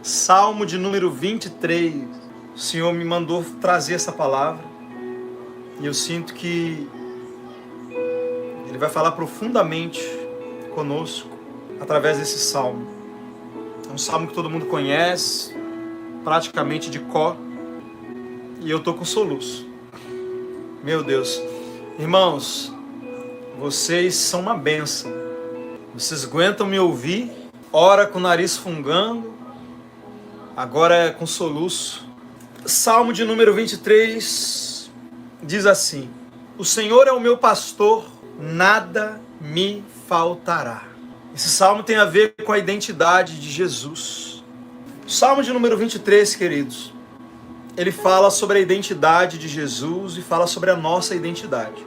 Salmo de número 23. O Senhor me mandou trazer essa palavra. E eu sinto que Ele vai falar profundamente conosco através desse salmo. É um salmo que todo mundo conhece, praticamente de cor. E eu tô com soluço. Meu Deus. Irmãos, vocês são uma bênção. Vocês aguentam me ouvir, ora com o nariz fungando, agora é com soluço. Salmo de número 23 diz assim: O Senhor é o meu pastor, nada me faltará. Esse salmo tem a ver com a identidade de Jesus. O salmo de número 23, queridos, ele fala sobre a identidade de Jesus e fala sobre a nossa identidade.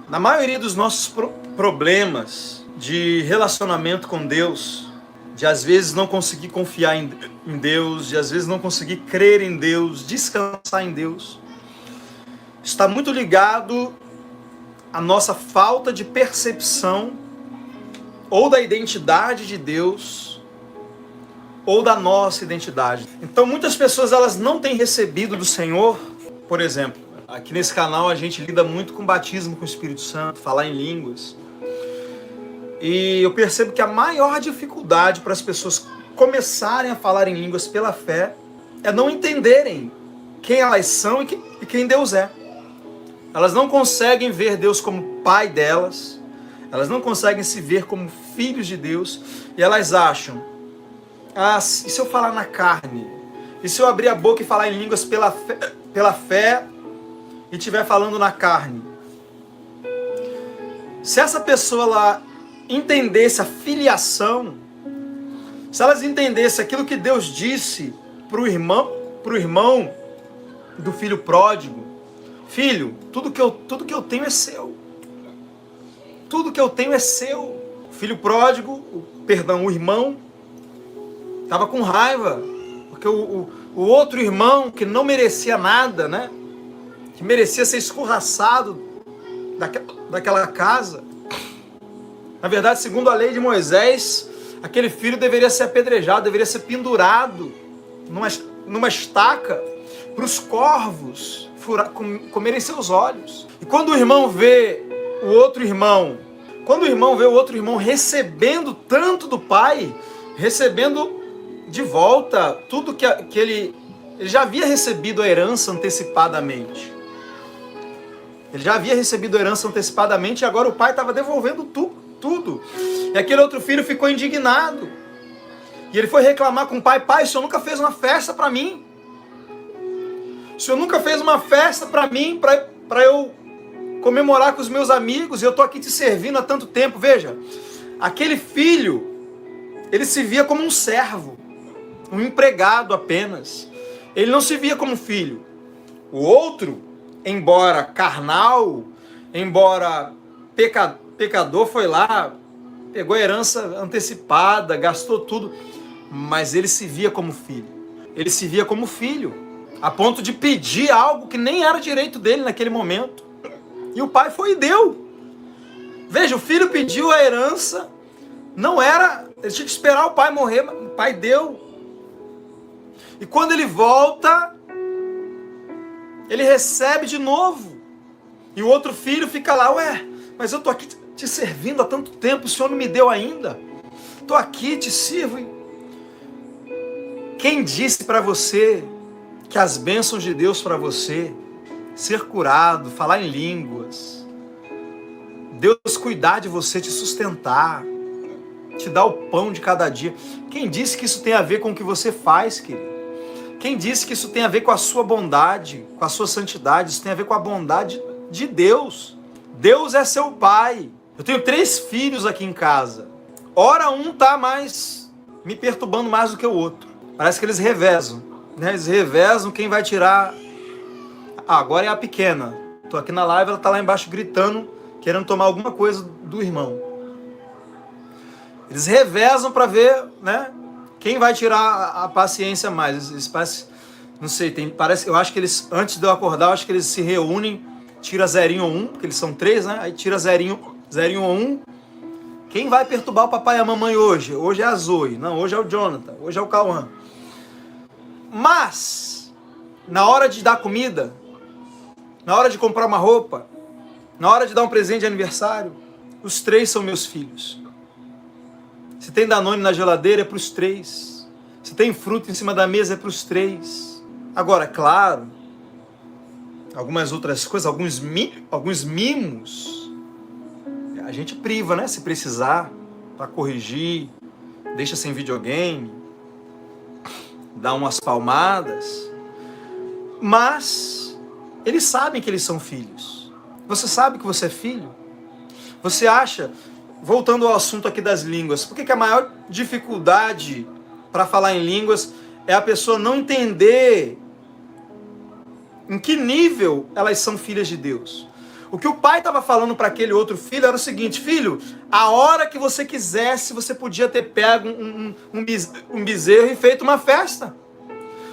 Na maioria dos nossos problemas de relacionamento com Deus, de às vezes não conseguir confiar em Deus, de às vezes não conseguir crer em Deus, descansar em Deus, está muito ligado à nossa falta de percepção ou da identidade de Deus ou da nossa identidade. Então muitas pessoas elas não têm recebido do Senhor, por exemplo, aqui nesse canal a gente lida muito com batismo com o Espírito Santo, falar em línguas. E eu percebo que a maior dificuldade para as pessoas começarem a falar em línguas pela fé é não entenderem quem elas são e quem Deus é. Elas não conseguem ver Deus como pai delas, elas não conseguem se ver como filhos de Deus, e elas acham, e se eu falar na carne? E se eu abrir a boca e falar em línguas pela fé e estiver falando na carne? Se essa pessoa lá entendesse a filiação, se elas entendessem aquilo que Deus disse para o irmão do filho pródigo: Filho, tudo que eu tenho é seu. Tudo que eu tenho é seu. O filho pródigo, o irmão, estava com raiva, porque o outro irmão que não merecia nada, né? Que merecia ser escorraçado daquela casa. Na verdade, segundo a lei de Moisés, aquele filho deveria ser apedrejado, deveria ser pendurado numa estaca para os corvos comerem seus olhos. E quando o irmão vê o outro irmão recebendo tanto do pai, recebendo de volta tudo que ele já havia recebido a herança antecipadamente. Ele já havia recebido a herança antecipadamente e agora o pai estava devolvendo tudo. E aquele outro filho ficou indignado. E ele foi reclamar com o pai: Pai, o senhor nunca fez uma festa para mim. O senhor nunca fez uma festa para mim, para eu comemorar com os meus amigos, e eu estou aqui te servindo há tanto tempo. Veja, aquele filho, ele se via como um servo, um empregado apenas. Ele não se via como filho. O outro, embora carnal, embora pecador, foi lá, pegou a herança antecipada, gastou tudo, mas ele se via como filho. Ele se via como filho, a ponto de pedir algo que nem era direito dele naquele momento. E o pai foi e deu. Veja, o filho pediu a herança, não era, ele tinha que esperar o pai morrer, mas o pai deu. E quando ele volta, ele recebe de novo. E o outro filho fica lá: Ué, mas eu estou aqui te servindo há tanto tempo, o senhor não me deu ainda? Estou aqui, te sirvo. Quem disse para você que as bênçãos de Deus para você, ser curado, falar em línguas, Deus cuidar de você, te sustentar, te dar o pão de cada dia, quem disse que isso tem a ver com o que você faz, querido? Quem disse que isso tem a ver com a sua bondade, com a sua santidade? Isso tem a ver com a bondade de Deus. Deus é seu pai. Eu tenho 3 filhos aqui em casa. Ora, um tá me perturbando mais do que o outro. Parece que eles revezam, né? Eles revezam quem vai tirar. Agora é a pequena. Tô aqui na live, ela tá lá embaixo gritando, querendo tomar alguma coisa do irmão. Eles revezam para ver, né? Quem vai tirar a paciência mais. Eles parecem, não sei, eu acho que eles, antes de eu acordar, eu acho que eles se reúnem, tira 0 ou 1, porque eles são 3, né? Aí tira 0 ou 1. Quem vai perturbar o papai e a mamãe hoje? Hoje é a Zoe. Não, hoje é o Jonathan. Hoje é o Cauã. Mas, na hora de dar comida, na hora de comprar uma roupa, na hora de dar um presente de aniversário, os 3 são meus filhos. Se tem Danone na geladeira, é para os 3. Se tem fruta em cima da mesa, é para os 3. Agora, claro, algumas outras coisas, alguns mimos, a gente priva, né? Se precisar, para corrigir, deixa sem videogame, dá umas palmadas. Mas eles sabem que eles são filhos. Você sabe que você é filho? Você acha, voltando ao assunto aqui das línguas, por que a maior dificuldade para falar em línguas é a pessoa não entender em que nível elas são filhas de Deus? O que o pai estava falando para aquele outro filho era o seguinte: filho, a hora que você quisesse, você podia ter pego um bezerro e feito uma festa.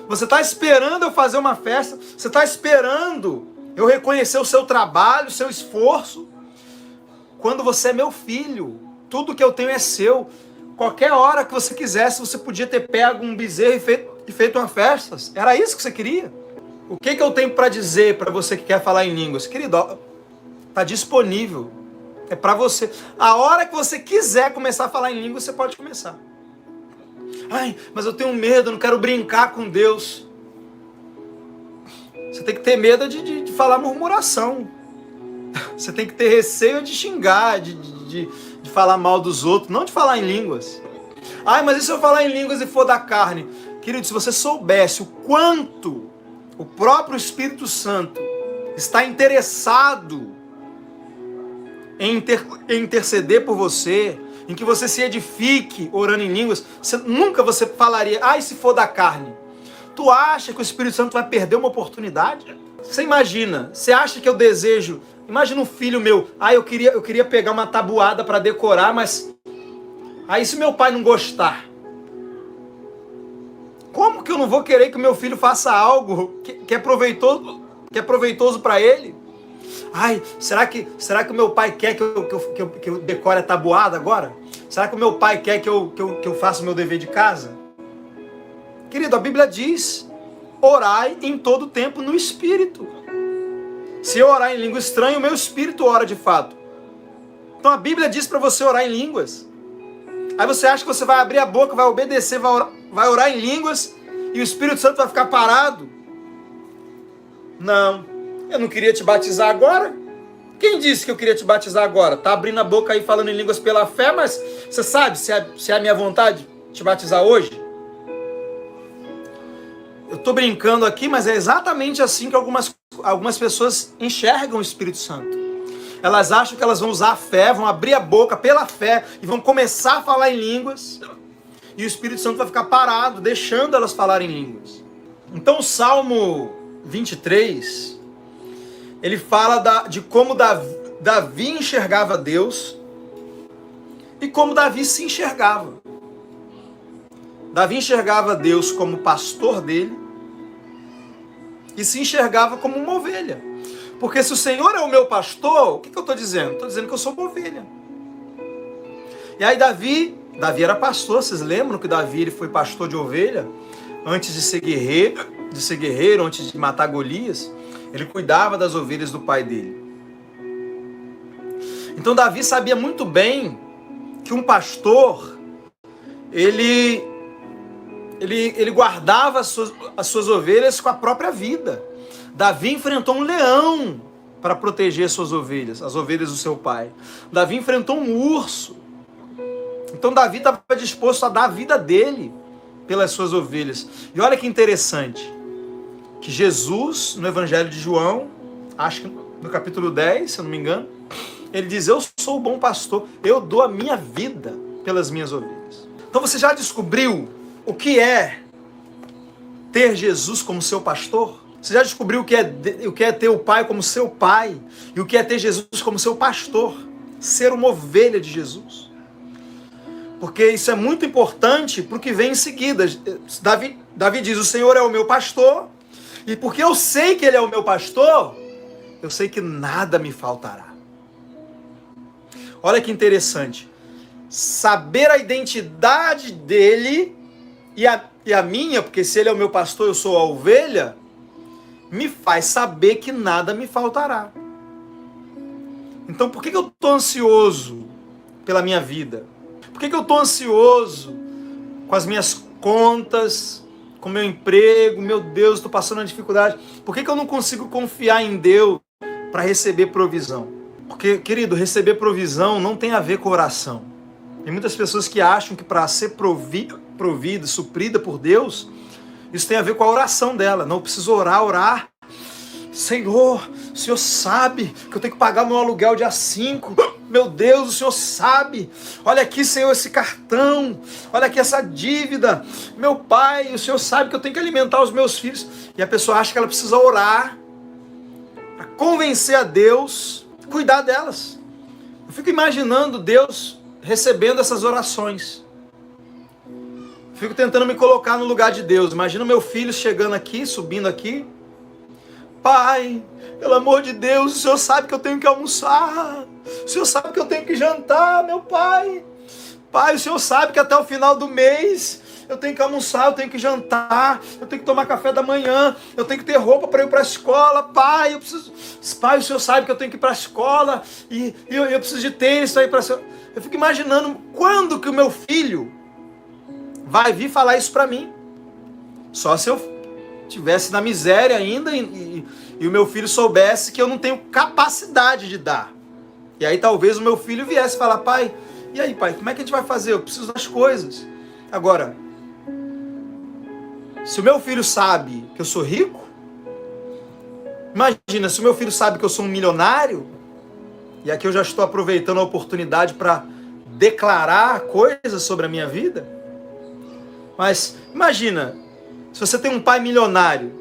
Você está esperando eu fazer uma festa, você está esperando eu reconhecer o seu trabalho, o seu esforço. Quando você é meu filho, tudo que eu tenho é seu. Qualquer hora que você quisesse, você podia ter pego um bezerro e feito uma festa. Era isso que você queria? O que eu tenho para dizer para você que quer falar em línguas? Querido, está disponível. É para você. A hora que você quiser começar a falar em línguas, você pode começar. Ai, mas eu tenho medo, eu não quero brincar com Deus. Você tem que ter medo de falar murmuração. Você tem que ter receio de xingar, de falar mal dos outros, não de falar em línguas. Ai, mas e se eu falar em línguas e for da carne? Querido, se você soubesse o quanto o próprio Espírito Santo está interessado em interceder por você, em que você se edifique orando em línguas, nunca você falaria, ai, se for da carne. Tu acha que o Espírito Santo vai perder uma oportunidade? Você imagina, você acha que eu desejo, imagina um filho meu, eu queria pegar uma tabuada para decorar, mas aí se meu pai não gostar, como que eu não vou querer que o meu filho faça algo que é proveitoso para ele? Ai, será que o meu pai quer que eu decore a tabuada agora? Será que o meu pai quer que eu faça o meu dever de casa? Querido, a Bíblia diz, orai em todo tempo no Espírito. Se eu orar em língua estranha, o meu espírito ora de fato. Então a Bíblia diz para você orar em línguas. Aí você acha que você vai abrir a boca, vai obedecer, vai orar em línguas e o Espírito Santo vai ficar parado? Não, eu não queria te batizar agora. Quem disse que eu queria te batizar agora? Tá abrindo a boca aí falando em línguas pela fé, mas você sabe se é a minha vontade te batizar hoje? Eu estou brincando aqui, mas é exatamente assim que algumas pessoas enxergam o Espírito Santo. Elas acham que elas vão usar a fé, vão abrir a boca pela fé e vão começar a falar em línguas. E o Espírito Santo vai ficar parado, deixando elas falarem em línguas. Então o Salmo 23, ele fala de como Davi enxergava Deus e como Davi se enxergava. Davi enxergava Deus como pastor dele e se enxergava como uma ovelha. Porque se o Senhor é o meu pastor, o que eu estou dizendo? Estou dizendo que eu sou uma ovelha. E aí Davi era pastor, vocês lembram que Davi ele foi pastor de ovelha? Antes de ser guerreiro, antes de matar Golias, ele cuidava das ovelhas do pai dele. Então Davi sabia muito bem que um pastor, ele guardava as suas ovelhas com a própria vida. Davi enfrentou um leão para proteger suas ovelhas, as ovelhas do seu pai. Davi enfrentou um urso. Então Davi estava disposto a dar a vida dele pelas suas ovelhas. E olha que interessante, que Jesus, no Evangelho de João, acho que no capítulo 10, se eu não me engano, ele diz, eu sou o bom pastor, eu dou a minha vida pelas minhas ovelhas. Então você já descobriu o que é ter Jesus como seu pastor? Você já descobriu o que é ter o Pai como seu Pai? E o que é ter Jesus como seu pastor? Ser uma ovelha de Jesus. Porque isso é muito importante para o que vem em seguida. Davi diz, o Senhor é o meu pastor, e porque eu sei que Ele é o meu pastor, eu sei que nada me faltará. Olha que interessante. Saber a identidade dele e a minha, porque se ele é o meu pastor, eu sou a ovelha, me faz saber que nada me faltará. Então por que eu estou ansioso pela minha vida? Por que eu estou ansioso com as minhas contas, com o meu emprego? Meu Deus, estou passando uma dificuldade. Por que eu não consigo confiar em Deus para receber provisão? Porque, querido, receber provisão não tem a ver com oração. Tem muitas pessoas que acham que para ser provida, suprida por Deus, isso tem a ver com a oração dela. Não, eu preciso orar. Senhor, o Senhor sabe que eu tenho que pagar meu aluguel dia 5. Meu Deus, o Senhor sabe. Olha aqui, Senhor, esse cartão. Olha aqui essa dívida. Meu Pai, o Senhor sabe que eu tenho que alimentar os meus filhos. E a pessoa acha que ela precisa orar para convencer a Deus a cuidar delas. Eu fico imaginando Deus recebendo essas orações. Fico tentando me colocar no lugar de Deus. Imagina meu filho chegando aqui, subindo aqui. Pai, pelo amor de Deus, o Senhor sabe que eu tenho que almoçar. O Senhor sabe que eu tenho que jantar, meu Pai. Pai, o Senhor sabe que até o final do mês eu tenho que almoçar, eu tenho que jantar, eu tenho que tomar café da manhã, eu tenho que ter roupa para ir para a escola. Pai, eu preciso. Pai, o Senhor sabe que eu tenho que ir para a escola e eu preciso de tênis para ir para a escola. Eu fico imaginando quando que o meu filho vai vir falar isso para mim. Só se eu estivesse na miséria ainda e o meu filho soubesse que eu não tenho capacidade de dar. E aí talvez o meu filho viesse falar: pai, e aí pai, como é que a gente vai fazer? Eu preciso das coisas. Agora, se o meu filho sabe que eu sou rico, imagina, se o meu filho sabe que eu sou um milionário, e aqui eu já estou aproveitando a oportunidade para declarar coisas sobre a minha vida. Mas imagina, se você tem um pai milionário,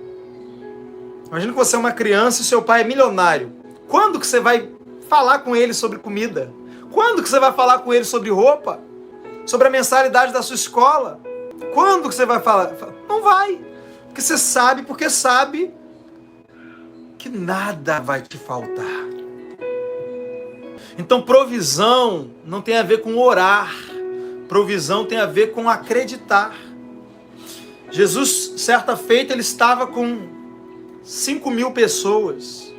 imagina que você é uma criança e seu pai é milionário. Quando que você vai falar com ele sobre comida? Quando que você vai falar com ele sobre roupa? Sobre a mensalidade da sua escola? Quando que você vai falar? Não vai. Porque você sabe, que nada vai te faltar. Então provisão não tem a ver com orar. Provisão tem a ver com acreditar. Jesus, certa feita, ele estava com 5.000 pessoas.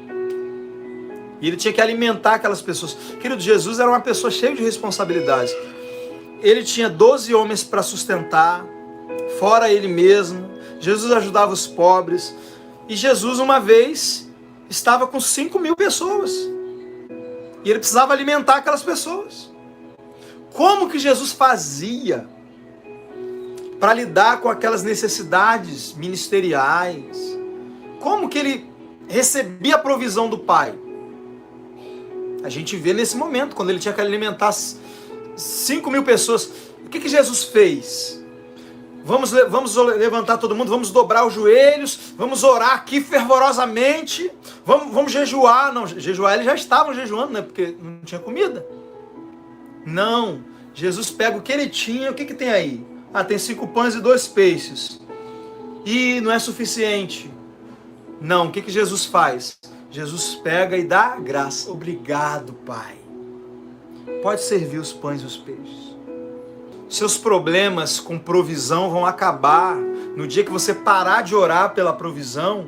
E ele tinha que alimentar aquelas pessoas. Querido, Jesus era uma pessoa cheia de responsabilidades. Ele tinha 12 homens para sustentar, fora ele mesmo. Jesus ajudava os pobres. E Jesus, uma vez, estava com 5.000 pessoas. E ele precisava alimentar aquelas pessoas. Como que Jesus fazia para lidar com aquelas necessidades ministeriais? Como que ele recebia a provisão do Pai? A gente vê nesse momento, quando ele tinha que alimentar 5.000 pessoas. O que Jesus fez? Vamos levantar todo mundo, vamos dobrar os joelhos, vamos orar aqui fervorosamente, vamos jejuar. Não, jejuar, eles já estavam jejuando, né? Porque não tinha comida. Não, Jesus pega o que ele tinha. O que tem aí? Ah, tem 5 pães e 2 peixes. E não é suficiente. Não, o que Jesus faz? Jesus pega e dá graça. Obrigado, Pai. Pode servir os pães e os peixes. Seus problemas com provisão vão acabar no dia que você parar de orar pela provisão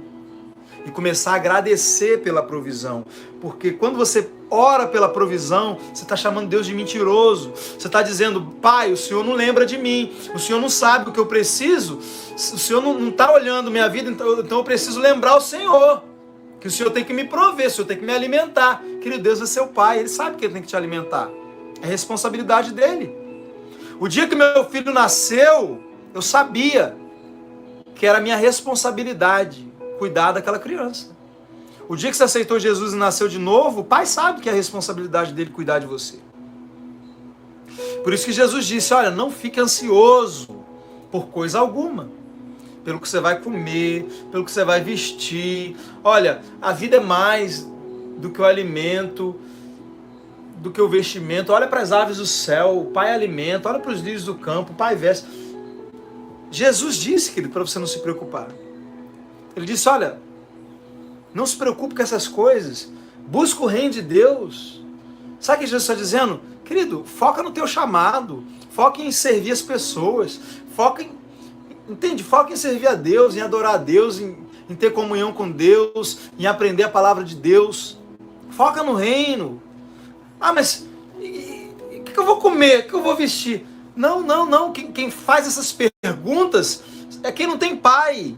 e começar a agradecer pela provisão. Porque quando você ora pela provisão, você está chamando Deus de mentiroso. Você está dizendo: Pai, o Senhor não lembra de mim, o Senhor não sabe o que eu preciso, o Senhor não está olhando minha vida, então eu preciso lembrar o Senhor, que o Senhor tem que me prover, o Senhor tem que me alimentar. Querido, Deus é seu Pai, Ele sabe que Ele tem que te alimentar. É responsabilidade dEle. O dia que meu filho nasceu, eu sabia que era minha responsabilidade cuidar daquela criança. O dia que você aceitou Jesus e nasceu de novo, o Pai sabe que é a responsabilidade dele cuidar de você. Por isso que Jesus disse: olha, não fique ansioso por coisa alguma. Pelo que você vai comer, pelo que você vai vestir. Olha, a vida é mais do que o alimento, do que o vestimento. Olha para as aves do céu, o Pai alimenta. Olha para os lírios do campo, o Pai veste. Jesus disse, querido, para você não se preocupar. Ele disse: olha, não se preocupe com essas coisas. Busca o reino de Deus. Sabe o que Jesus está dizendo? Querido, foca no teu chamado. Foca em servir as pessoas. Foca Entende? Foca em servir a Deus, em adorar a Deus, em ter comunhão com Deus, em aprender a palavra de Deus. Foca no reino. Ah, mas o que eu vou comer? O que eu vou vestir? Não. Quem faz essas perguntas é quem não tem pai.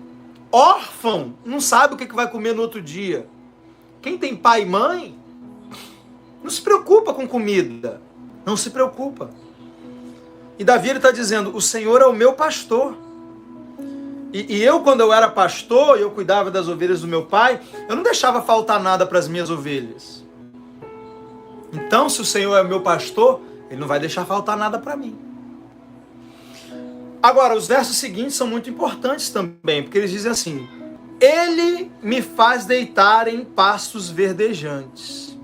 Órfão não sabe o que vai comer no outro dia. Quem tem pai e mãe não se preocupa com comida. Não se preocupa. E Davi está dizendo, o Senhor é o meu pastor. E eu, quando eu era pastor, eu cuidava das ovelhas do meu pai, eu não deixava faltar nada para as minhas ovelhas. Então, se o Senhor é o meu pastor, Ele não vai deixar faltar nada para mim. Agora, os versos seguintes são muito importantes também, porque eles dizem assim, Ele me faz deitar em pastos verdejantes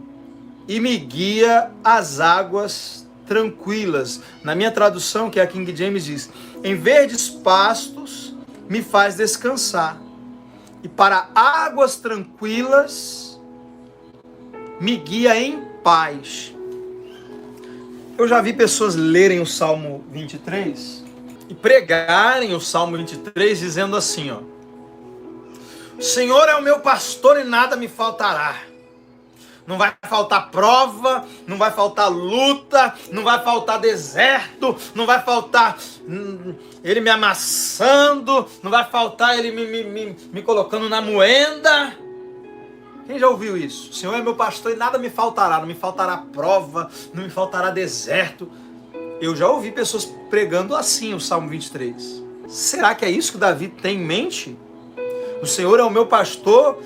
e me guia às águas tranquilas. Na minha tradução, que é a King James, diz, em verdes pastos me faz descansar, e para águas tranquilas me guia em paz. Eu já vi pessoas lerem o Salmo 23 e pregarem o Salmo 23 dizendo assim, ó, o Senhor é o meu pastor e nada me faltará. Não vai faltar prova, não vai faltar luta, não vai faltar deserto, não vai faltar Ele me amassando, não vai faltar Ele me colocando na moenda. Quem já ouviu isso? O Senhor é meu pastor e nada me faltará, não me faltará prova, não me faltará deserto. Eu já ouvi pessoas pregando assim o Salmo 23. Será que é isso que Davi tem em mente? O Senhor é o meu pastor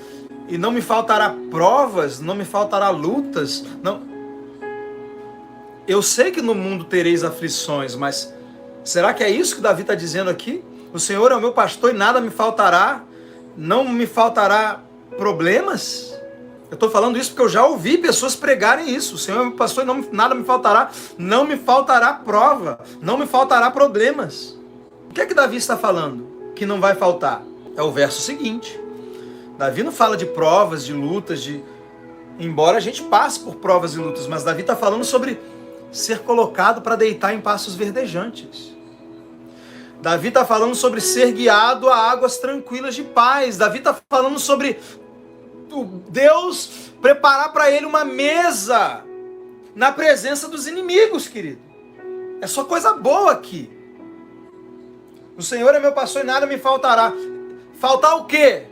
e não me faltará provas, não me faltará lutas. Não. Eu sei que no mundo tereis aflições, mas será que é isso que Davi está dizendo aqui? O Senhor é o meu pastor e nada me faltará, não me faltará problemas? Eu estou falando isso porque eu já ouvi pessoas pregarem isso. O Senhor é meu pastor e nada me faltará, não me faltará prova, não me faltará problemas. O que é que Davi está falando que não vai faltar? É o verso seguinte. Davi não fala de provas, de lutas, embora a gente passe por provas e lutas, mas Davi está falando sobre ser colocado para deitar em pastos verdejantes. Davi está falando sobre ser guiado a águas tranquilas de paz. Davi está falando sobre Deus preparar para ele uma mesa na presença dos inimigos, querido. É só coisa boa aqui. O Senhor é meu pastor e nada me faltará. Faltar o quê?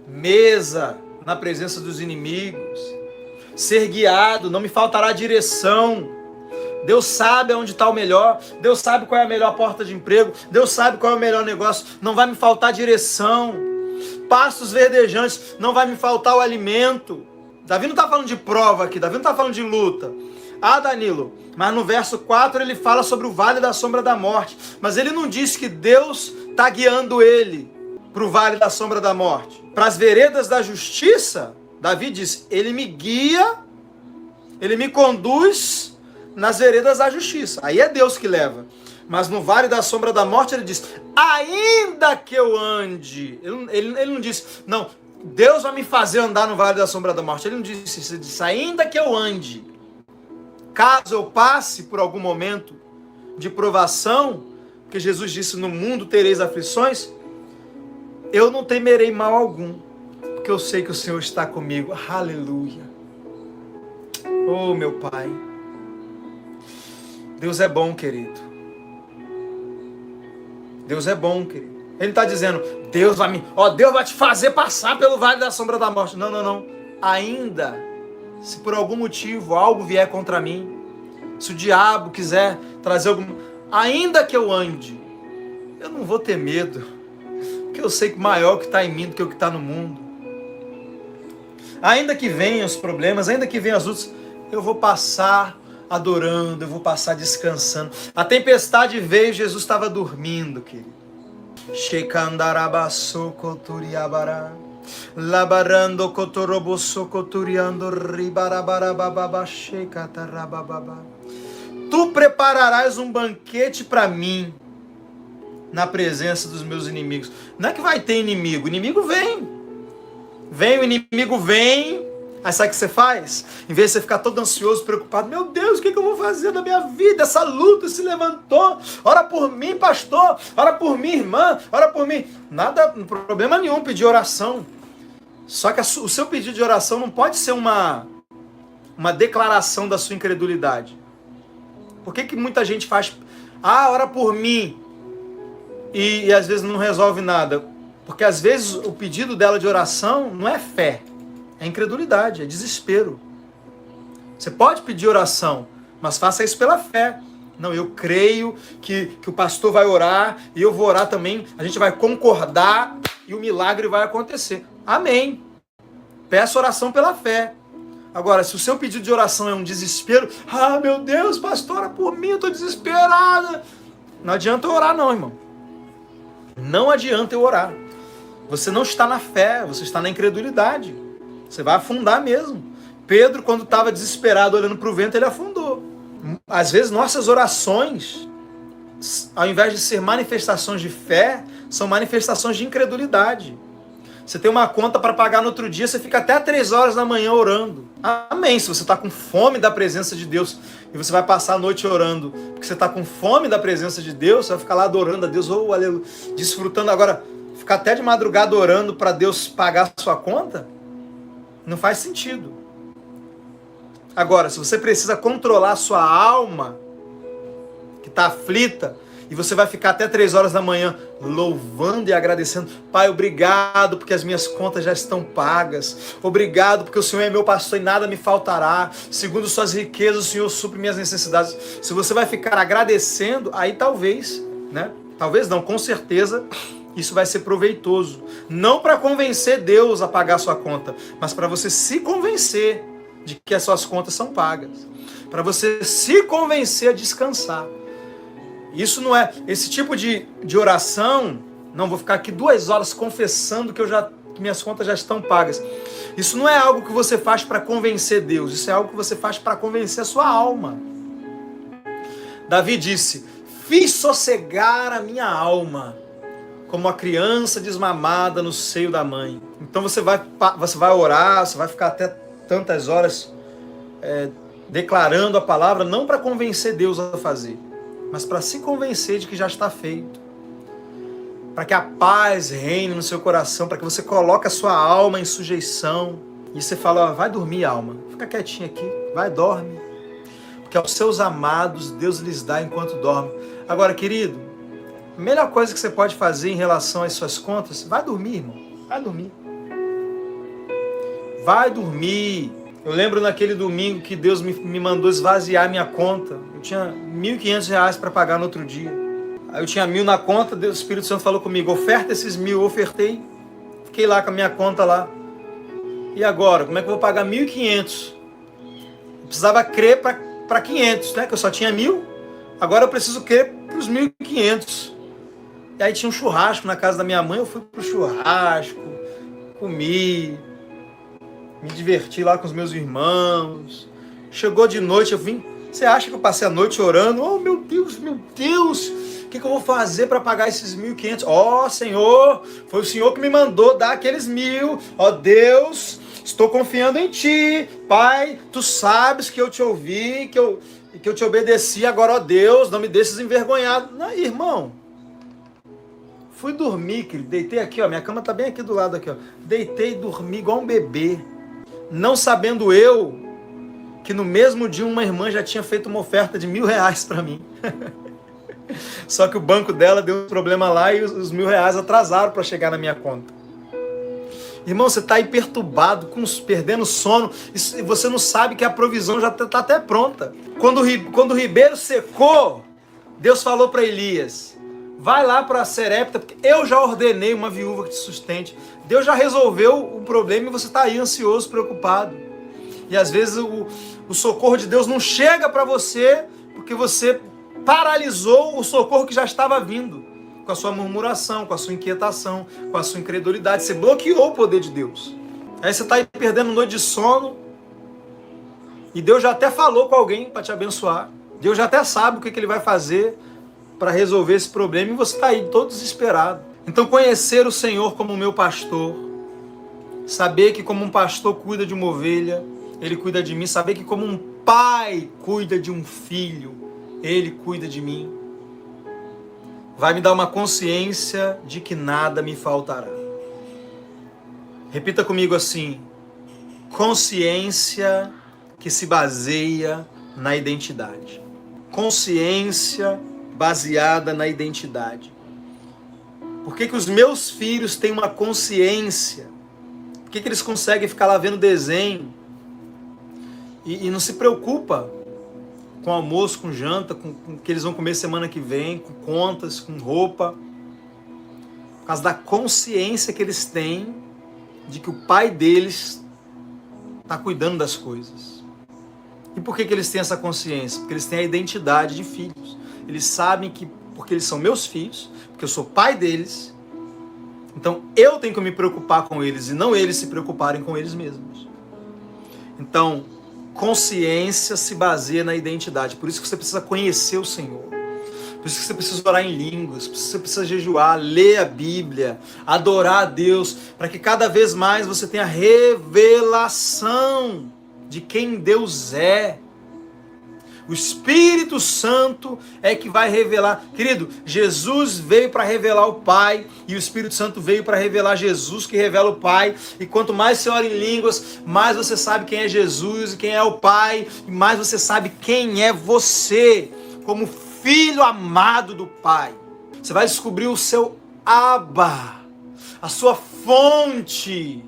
Mesa na presença dos inimigos. Ser guiado, não me faltará direção. Deus sabe onde está o melhor. Deus sabe qual é a melhor porta de emprego. Deus sabe qual é o melhor negócio. Não vai me faltar direção. Pastos verdejantes, não vai me faltar o alimento. Davi não está falando de prova aqui, Davi não está falando de luta. Ah, Danilo, mas no verso 4 ele fala sobre o vale da sombra da morte. Mas ele não disse que Deus está guiando ele para o vale da sombra da morte. Para as veredas da justiça, Davi diz, ele me guia, ele me conduz nas veredas da justiça. Aí é Deus que leva. Mas no vale da sombra da morte ele diz, ainda que eu ande. Ele não disse, não, Deus vai me fazer andar no vale da sombra da morte. Ele não disse isso, ele disse, ainda que eu ande. Caso eu passe por algum momento de provação, que Jesus disse, no mundo tereis aflições, eu não temerei mal algum, porque eu sei que o Senhor está comigo. Aleluia. Oh, meu Pai. Deus é bom, querido. Deus é bom, querido. Ele está dizendo, Deus vai te fazer passar pelo vale da sombra da morte. Não. Ainda, se por algum motivo algo vier contra mim, se o diabo quiser trazer algum... Ainda que eu ande, eu não vou ter medo, porque eu sei que maior o que está em mim do que o que está no mundo. Ainda que venham os problemas, ainda que venham as lutas, eu vou passar adorando, eu vou passar descansando. A tempestade veio, Jesus estava dormindo, querido. Shekandarabaso koturiabara, labarando kotoroboso koturiando ribarabarababa shekatarababa. Tu prepararás um banquete para mim na presença dos meus inimigos. Não é que vai ter inimigo, o inimigo vem. O inimigo vem, Aí sabe o que você faz? Em vez de você ficar todo ansioso, preocupado, meu Deus, o que eu vou fazer na minha vida? Essa luta se levantou. Ora por mim, pastor. Ora por mim, irmã. Ora por mim. Nada, problema nenhum pedir oração. Só que o seu pedido de oração não pode ser uma declaração da sua incredulidade. Por que muita gente faz, ora por mim, e às vezes não resolve nada? Porque às vezes o pedido dela de oração não é fé, é incredulidade, é desespero. Você pode pedir oração, mas faça isso pela fé. Não, eu creio que o pastor vai orar e eu vou orar também, a gente vai concordar e o milagre vai acontecer. Amém. Peça oração pela fé. Agora, se o seu pedido de oração é um desespero, meu Deus, pastor, ora por mim, eu estou desesperada. Não adianta eu orar não, irmão. Não adianta eu orar. Você não está na fé, você está na incredulidade. Você vai afundar mesmo. Pedro, quando estava desesperado olhando para o vento, ele afundou. Às vezes nossas orações, ao invés de ser manifestações de fé, são manifestações de incredulidade. Você tem uma conta para pagar no outro dia, você fica até 3 horas da manhã orando. Amém. Se você está com fome da presença de Deus e você vai passar a noite orando, porque você está com fome da presença de Deus, você vai ficar lá adorando a Deus, aleluia, desfrutando. Agora, ficar até de madrugada orando para Deus pagar a sua conta, não faz sentido. Agora, se você precisa controlar a sua alma, que está aflita, e você vai ficar até 3 horas da manhã louvando e agradecendo. Pai, obrigado porque as minhas contas já estão pagas. Obrigado porque o Senhor é meu pastor e nada me faltará. Segundo suas riquezas, o Senhor supre minhas necessidades. Se você vai ficar agradecendo, aí talvez, né? Talvez não, com certeza, isso vai ser proveitoso. Não para convencer Deus a pagar a sua conta, mas para você se convencer de que as suas contas são pagas. Para você se convencer a descansar. Isso não é, esse tipo de oração, não vou ficar aqui 2 horas confessando que minhas contas já estão pagas. Isso não é algo que você faz para convencer Deus, isso é algo que você faz para convencer a sua alma. Davi disse, fiz sossegar a minha alma, como a criança desmamada no seio da mãe. Então você vai orar, você vai ficar até tantas horas declarando a palavra, não para convencer Deus a fazer, mas para se convencer de que já está feito. Para que a paz reine no seu coração, para que você coloque a sua alma em sujeição. E você fala, vai dormir, alma. Fica quietinha aqui, vai, dorme. Porque aos seus amados, Deus lhes dá enquanto dorme. Agora, querido, a melhor coisa que você pode fazer em relação às suas contas, vai dormir, irmão. Vai dormir. Vai dormir. Eu lembro naquele domingo que Deus me mandou esvaziar minha conta. Eu tinha R$1.500 para pagar no outro dia. Aí eu tinha 1.000 na conta, o Espírito Santo falou comigo, oferta esses 1.000, eu ofertei. Fiquei lá com a minha conta lá. E agora, como é que eu vou pagar 1.500? Eu precisava crer para 500, né? Que eu só tinha 1.000. Agora eu preciso crer para os 1.500. E aí tinha um churrasco na casa da minha mãe, eu fui pro churrasco, comi, me diverti lá com os meus irmãos. Chegou de noite, eu vim. Você acha que eu passei a noite orando? Oh, meu Deus, o que eu vou fazer para pagar esses 1.500? Ó, Senhor, foi o Senhor que me mandou dar aqueles 1.000. Ó, Deus, estou confiando em Ti. Pai, Tu sabes que eu te ouvi, que eu te obedeci. Agora, ó Deus, não me deixes envergonhado. Não, irmão, fui dormir, querido. Deitei aqui, ó, minha cama tá bem aqui do lado, aqui, ó. Deitei e dormi igual um bebê. Não sabendo eu que no mesmo dia uma irmã já tinha feito uma oferta de R$1.000 para mim. Só que o banco dela deu um problema lá e os R$1.000 atrasaram para chegar na minha conta. Irmão, você está aí perturbado, perdendo sono, e você não sabe que a provisão já está até pronta. Quando o ribeiro secou, Deus falou para Elias, vai lá para Serepta, porque eu já ordenei uma viúva que te sustente. Deus já resolveu o problema e você está aí ansioso, preocupado. E às vezes o socorro de Deus não chega para você porque você paralisou o socorro que já estava vindo. Com a sua murmuração, com a sua inquietação, com a sua incredulidade. Você bloqueou o poder de Deus. Aí você está aí perdendo noite de sono. E Deus já até falou com alguém para te abençoar. Deus já até sabe o que Ele vai fazer para resolver esse problema. E você está aí todo desesperado. Então conhecer o Senhor como meu pastor Saber que como um pastor cuida de uma ovelha, Ele cuida de mim. Saber que como um pai cuida de um filho, Ele cuida de mim. Vai me dar uma consciência de que nada me faltará. Repita comigo assim: consciência que se baseia na identidade. Consciência baseada na identidade. Por que os meus filhos têm uma consciência? Por que eles conseguem ficar lá vendo desenho e não se preocupa com almoço, com janta, com o que eles vão comer semana que vem, com contas, com roupa? Por causa da consciência que eles têm de que o pai deles está cuidando das coisas. E por que eles têm essa consciência? Porque eles têm a identidade de filhos. Eles sabem que, porque eles são meus filhos, porque eu sou pai deles, então eu tenho que me preocupar com eles e não eles se preocuparem com eles mesmos. Então, consciência se baseia na identidade. Por isso que você precisa conhecer o Senhor. Por isso que você precisa orar em línguas, por isso que você precisa jejuar, ler a Bíblia, adorar a Deus, para que cada vez mais você tenha revelação de quem Deus é. O Espírito Santo é que vai revelar. Querido, Jesus veio para revelar o Pai, e o Espírito Santo veio para revelar Jesus, que revela o Pai. E quanto mais você ora em línguas, mais você sabe quem é Jesus e quem é o Pai, e mais você sabe quem é você, como filho amado do Pai. Você vai descobrir o seu Abba, a sua fonte.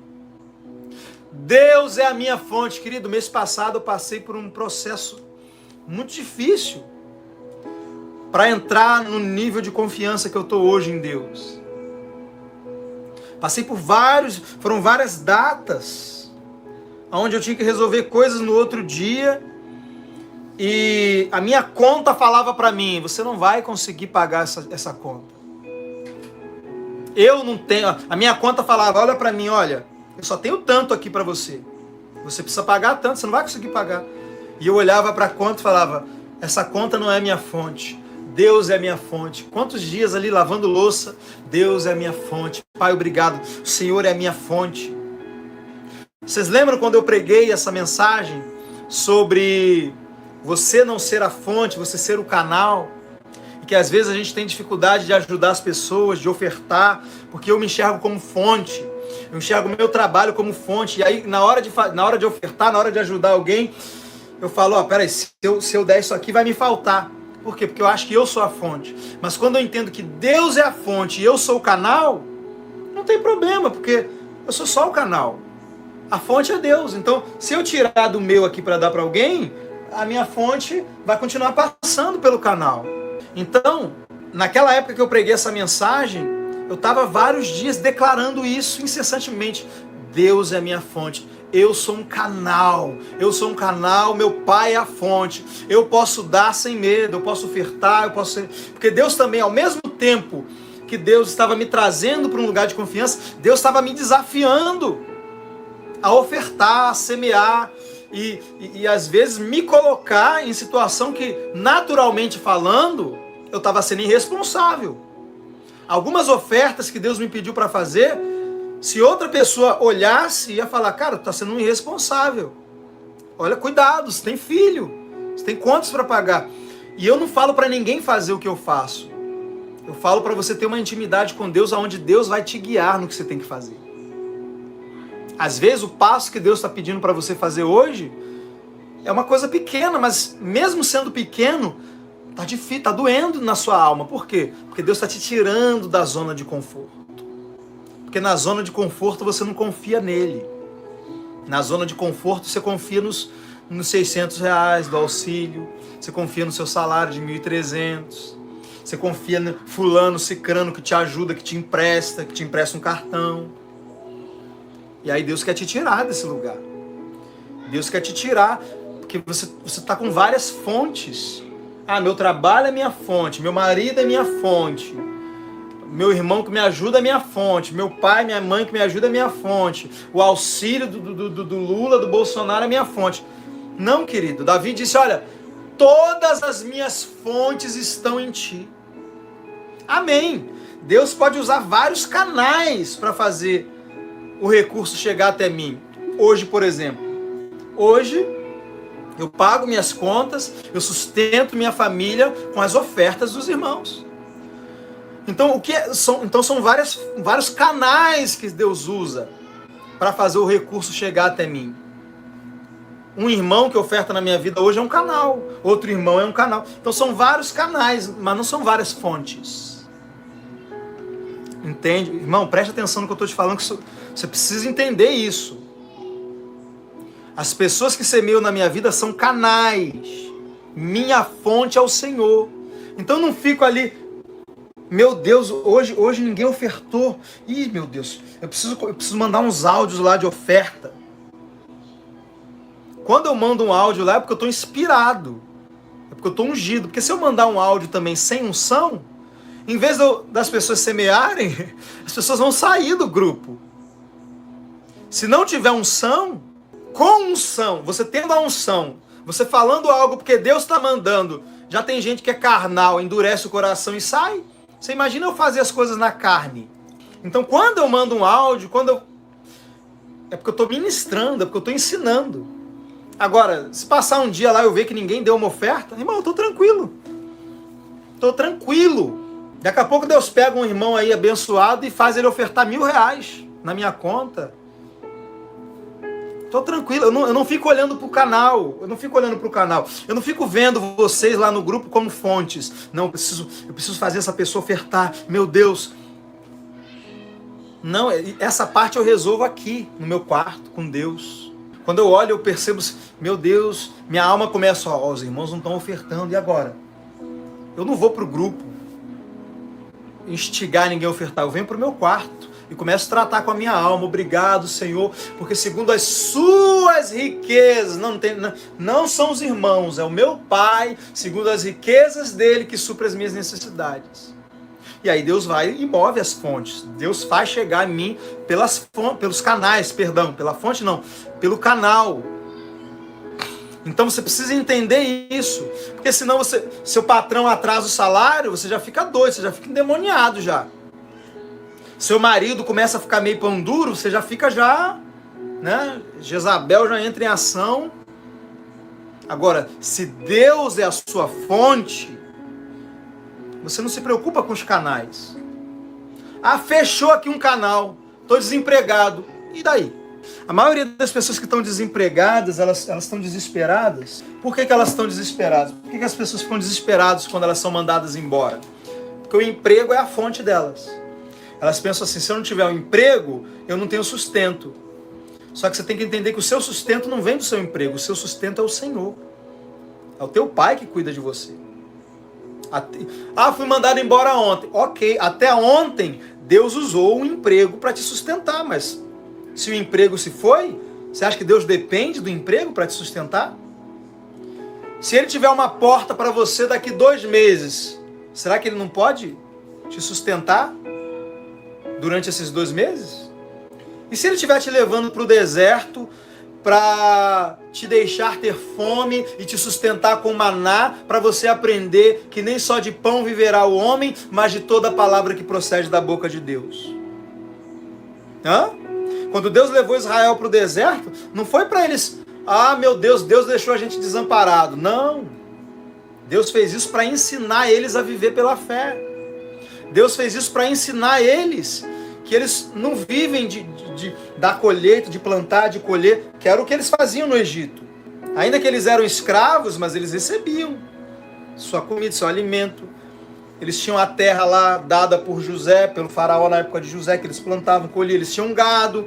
Deus é a minha fonte. Querido, mês passado eu passei por um processo muito difícil para entrar no nível de confiança que eu estou hoje em Deus. Passei por foram várias datas onde eu tinha que resolver coisas no outro dia e a minha conta falava para mim: você não vai conseguir pagar essa conta. Eu não tenho. A minha conta falava: olha para mim, olha, eu só tenho tanto aqui para você. Você precisa pagar tanto, você não vai conseguir pagar. E eu olhava para a conta e falava: essa conta não é minha fonte, Deus é minha fonte. Quantos dias ali lavando louça, Deus é minha fonte. Pai, obrigado, o Senhor é a minha fonte. Vocês lembram quando eu preguei essa mensagem sobre você não ser a fonte, você ser o canal? E que às vezes a gente tem dificuldade de ajudar as pessoas, de ofertar, porque eu me enxergo como fonte. Eu enxergo o meu trabalho como fonte. E aí na hora de ofertar, na hora de ajudar alguém, eu falo: peraí, se eu der isso aqui vai me faltar. Por quê? Porque eu acho que eu sou a fonte. Mas quando eu entendo que Deus é a fonte e eu sou o canal, não tem problema, porque eu sou só o canal. A fonte é Deus. Então, se eu tirar do meu aqui para dar para alguém, a minha fonte vai continuar passando pelo canal. Então, naquela época que eu preguei essa mensagem, eu estava vários dias declarando isso incessantemente. Deus é a minha fonte. Eu sou um canal, meu Pai é a fonte, eu posso dar sem medo, eu posso ofertar, porque Deus também, ao mesmo tempo que Deus estava me trazendo para um lugar de confiança, Deus estava me desafiando a ofertar, a semear, e às vezes me colocar em situação que, naturalmente falando, eu estava sendo irresponsável. Algumas ofertas que Deus me pediu para fazer, se outra pessoa olhasse, ia falar: cara, tu está sendo um irresponsável. Olha, cuidado, você tem filho, você tem contas para pagar. E eu não falo para ninguém fazer o que eu faço. Eu falo para você ter uma intimidade com Deus, onde Deus vai te guiar no que você tem que fazer. Às vezes o passo que Deus está pedindo para você fazer hoje é uma coisa pequena, mas mesmo sendo pequeno, tá difícil, tá doendo na sua alma. Por quê? Porque Deus está te tirando da zona de conforto. Porque na zona de conforto você não confia nele. Na zona de conforto você confia nos R$600 do auxílio, você confia no seu salário de 1.300, você confia no fulano, cicrano que te ajuda, que te empresta um cartão. E aí Deus quer te tirar desse lugar. Deus quer te tirar, porque você está com várias fontes. Meu trabalho é minha fonte, meu marido é minha fonte, meu irmão que me ajuda é minha fonte, meu pai, minha mãe que me ajuda é minha fonte, o auxílio do Lula, do Bolsonaro é minha fonte. Não, querido, Davi disse: olha, todas as minhas fontes estão em ti. Amém. Deus pode usar vários canais para fazer o recurso chegar até mim? Hoje, por exemplo. Hoje, eu pago minhas contas, eu sustento minha família com as ofertas dos irmãos. Então, são vários canais que Deus usa para fazer o recurso chegar até mim. Um irmão que oferta na minha vida hoje é um canal, outro irmão é um canal. Então são vários canais, mas não são várias fontes. Entende? Irmão, preste atenção no que eu estou te falando, que você precisa entender isso. As pessoas que semeiam na minha vida são canais. Minha fonte é o Senhor. Então eu não fico ali, meu Deus, hoje ninguém ofertou. Ih, meu Deus, eu preciso mandar uns áudios lá de oferta. Quando eu mando um áudio lá é porque eu estou inspirado. É porque eu estou ungido. Porque se eu mandar um áudio também sem unção, em vez das pessoas semearem, as pessoas vão sair do grupo. Se não tiver unção, com unção, você tendo a unção, você falando algo porque Deus está mandando, já tem gente que é carnal, endurece o coração e sai. Você imagina eu fazer as coisas na carne. Então quando eu mando um áudio, é porque eu estou ministrando, é porque eu estou ensinando. Agora, se passar um dia lá e eu ver que ninguém deu uma oferta, irmão, eu tô tranquilo. Tô tranquilo. Daqui a pouco Deus pega um irmão aí abençoado e faz ele ofertar R$1.000 na minha conta. Tô tranquilo. Eu não fico olhando pro canal. Eu não fico vendo vocês lá no grupo como fontes. Não, eu preciso fazer essa pessoa ofertar. Meu Deus. Não, essa parte eu resolvo aqui, no meu quarto, com Deus. Quando eu olho, eu percebo, meu Deus, minha alma começa, os irmãos não estão ofertando, e agora? Eu não vou para o grupo instigar ninguém a ofertar, eu venho para o meu quarto e começo a tratar com a minha alma. Obrigado, Senhor, porque segundo as suas riquezas, não são os irmãos, é o meu Pai, segundo as riquezas dele que supre as minhas necessidades. E aí Deus vai e move as fontes. Deus faz chegar em mim pelos canais, pela fonte não, pelo canal. Então você precisa entender isso. Porque senão seu patrão atrasa o salário, você já fica doido, você já fica endemoniado já. Seu marido começa a ficar meio pão duro, você já fica né? Jezabel já entra em ação. Agora, se Deus é a sua fonte, você não se preocupa com os canais. Ah, fechou aqui um canal, estou desempregado. E daí? A maioria das pessoas que estão desempregadas, elas estão desesperadas. Por que elas estão desesperadas? Por que as pessoas ficam desesperadas quando elas são mandadas embora? Porque o emprego é a fonte delas. Elas pensam assim, se eu não tiver um emprego, eu não tenho sustento. Só que você tem que entender que o seu sustento não vem do seu emprego, o seu sustento é o Senhor. É o teu Pai que cuida de você. Fui mandado embora ontem. Ok, até ontem Deus usou um emprego para te sustentar, mas se o emprego se foi, você acha que Deus depende do emprego para te sustentar? Se Ele tiver uma porta para você daqui 2 meses, será que Ele não pode te sustentar durante esses 2 meses? E se Ele estiver te levando para o deserto para te deixar ter fome e te sustentar com maná, para você aprender que nem só de pão viverá o homem, mas de toda a palavra que procede da boca de Deus. Quando Deus levou Israel para o deserto, não foi para eles, meu Deus, Deus deixou a gente desamparado. Não. Deus fez isso para ensinar eles a viver pela fé. Deus fez isso para ensinar eles que eles não vivem da colheita, de plantar, de colher, que era o que eles faziam no Egito. Ainda que eles eram escravos, mas eles recebiam sua comida, seu alimento. Eles tinham a terra lá dada por José, pelo faraó na época de José, que eles plantavam, colhiam, eles tinham gado.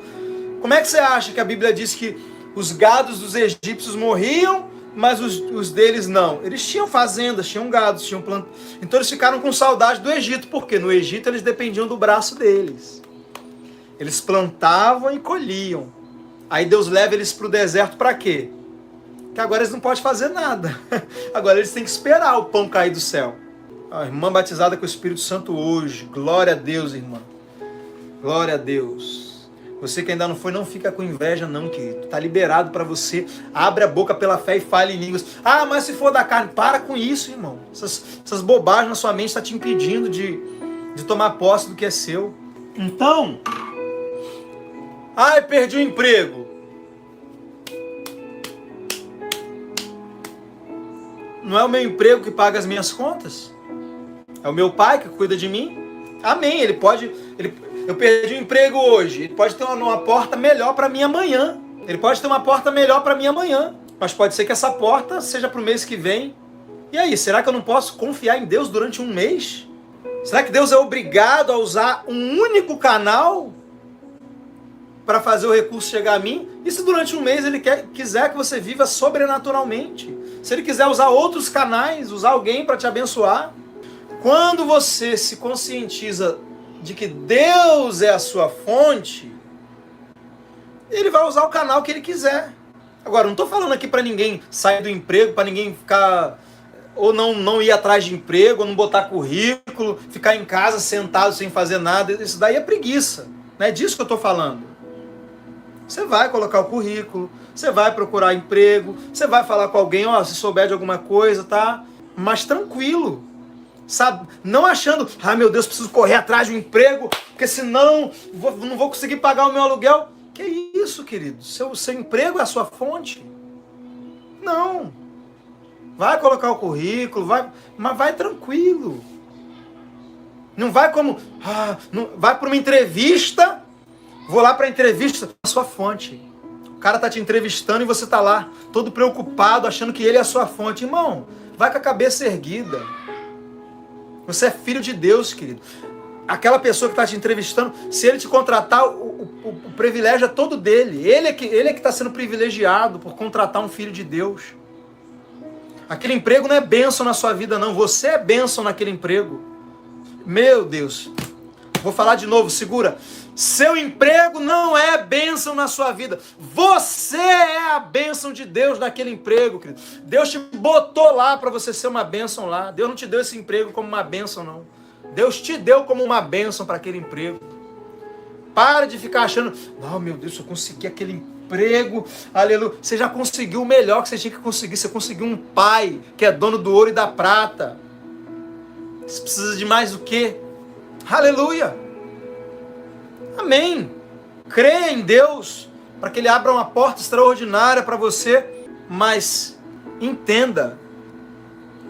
Como é que você acha que a Bíblia diz que os gados dos egípcios morriam, mas os deles não? Eles tinham fazendas, tinham gados, tinham plantas. Então eles ficaram com saudade do Egito, porque no Egito eles dependiam do braço deles. Eles plantavam e colhiam. Aí Deus leva eles para o deserto para quê? Que agora eles não podem fazer nada. Agora eles têm que esperar o pão cair do céu. A irmã batizada com o Espírito Santo hoje. Glória a Deus, irmã. Glória a Deus. Você que ainda não foi, não fica com inveja não, querido. Está liberado para você. Abre a boca pela fé e fale em línguas. Mas se for da carne, para com isso, irmão. Essas bobagens na sua mente estão te impedindo de tomar posse do que é seu. Então, Ai, perdi o emprego. Não é o meu emprego que paga as minhas contas? É o meu pai que cuida de mim? Amém. Eu perdi o emprego hoje. Ele pode ter uma porta melhor para mim amanhã. Ele pode ter uma porta melhor para mim amanhã. Mas pode ser que essa porta seja para o mês que vem. E aí, será que eu não posso confiar em Deus durante um mês? Será que Deus é obrigado a usar um único canal para fazer o recurso chegar a mim? E se durante um mês Ele quiser que você viva sobrenaturalmente? Se Ele quiser usar outros canais, usar alguém para te abençoar? Quando você se conscientiza de que Deus é a sua fonte, Ele vai usar o canal que Ele quiser. Agora, não estou falando aqui para ninguém sair do emprego, para ninguém ficar... ou não ir atrás de emprego, ou não botar currículo, ficar em casa sentado sem fazer nada. Isso daí é preguiça. Não é disso que eu estou falando. Você vai colocar o currículo, você vai procurar emprego, você vai falar com alguém, se souber de alguma coisa, tá? Mas tranquilo. Sabe? Não achando, meu Deus, preciso correr atrás de um emprego, porque senão não vou conseguir pagar o meu aluguel. Que isso, querido? Seu emprego é a sua fonte? Não. Vai colocar o currículo, mas vai tranquilo. Não vai como, vai para uma entrevista, vou lá para a entrevista, a sua fonte. O cara tá te entrevistando e você tá lá, todo preocupado, achando que ele é a sua fonte. Irmão, vai com a cabeça erguida. Você é filho de Deus, querido. Aquela pessoa que está te entrevistando, se ele te contratar, o privilégio é todo dele. Ele é que está sendo privilegiado por contratar um filho de Deus. Aquele emprego não é bênção na sua vida, não. Você é bênção naquele emprego. Meu Deus. Vou falar de novo, segura. Seu emprego não é bênção na sua vida. Você é a bênção de Deus naquele emprego, querido. Deus te botou lá para você ser uma bênção lá. Deus não te deu esse emprego como uma bênção, não. Deus te deu como uma bênção para aquele emprego. Para de ficar achando, meu Deus, eu consegui aquele emprego, aleluia. Você já conseguiu o melhor que você tinha que conseguir. Você conseguiu um pai que é dono do ouro e da prata. Você precisa de mais o quê? Aleluia. Amém. Creia em Deus para que Ele abra uma porta extraordinária para você. Mas entenda,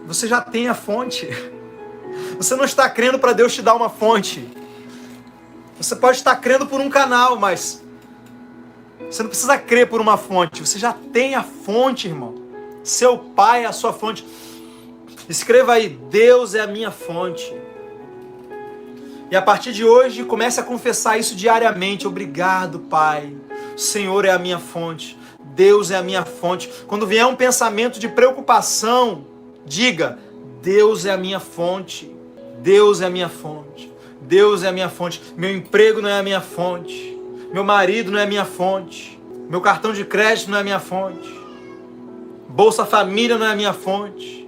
você já tem a fonte. Você não está crendo para Deus te dar uma fonte. Você pode estar crendo por um canal, mas você não precisa crer por uma fonte. Você já tem a fonte, irmão. Seu pai é a sua fonte. Escreva aí, Deus é a minha fonte. E a partir de hoje, comece a confessar isso diariamente. Obrigado, Pai. O Senhor é a minha fonte. Deus é a minha fonte. Quando vier um pensamento de preocupação, diga, Deus é a minha fonte. Deus é a minha fonte. Deus é a minha fonte. Meu emprego não é a minha fonte. Meu marido não é a minha fonte. Meu cartão de crédito não é a minha fonte. Bolsa Família não é a minha fonte.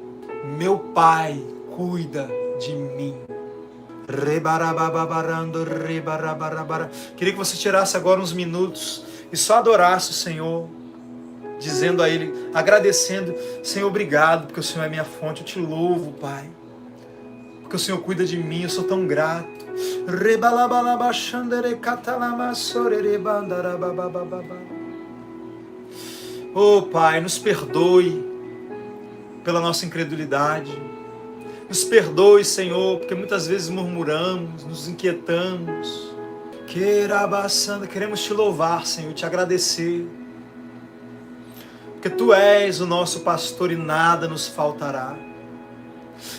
Meu Pai cuida de mim. Queria que você tirasse agora uns minutos e só adorasse o Senhor, dizendo a Ele, agradecendo, Senhor, obrigado, porque o Senhor é minha fonte, eu te louvo, Pai, porque o Senhor cuida de mim, eu sou tão grato. Oh, Pai, nos perdoe pela nossa incredulidade. Nos perdoe, Senhor, porque muitas vezes murmuramos, nos inquietamos. Queremos te louvar, Senhor, te agradecer. Porque Tu és o nosso pastor e nada nos faltará.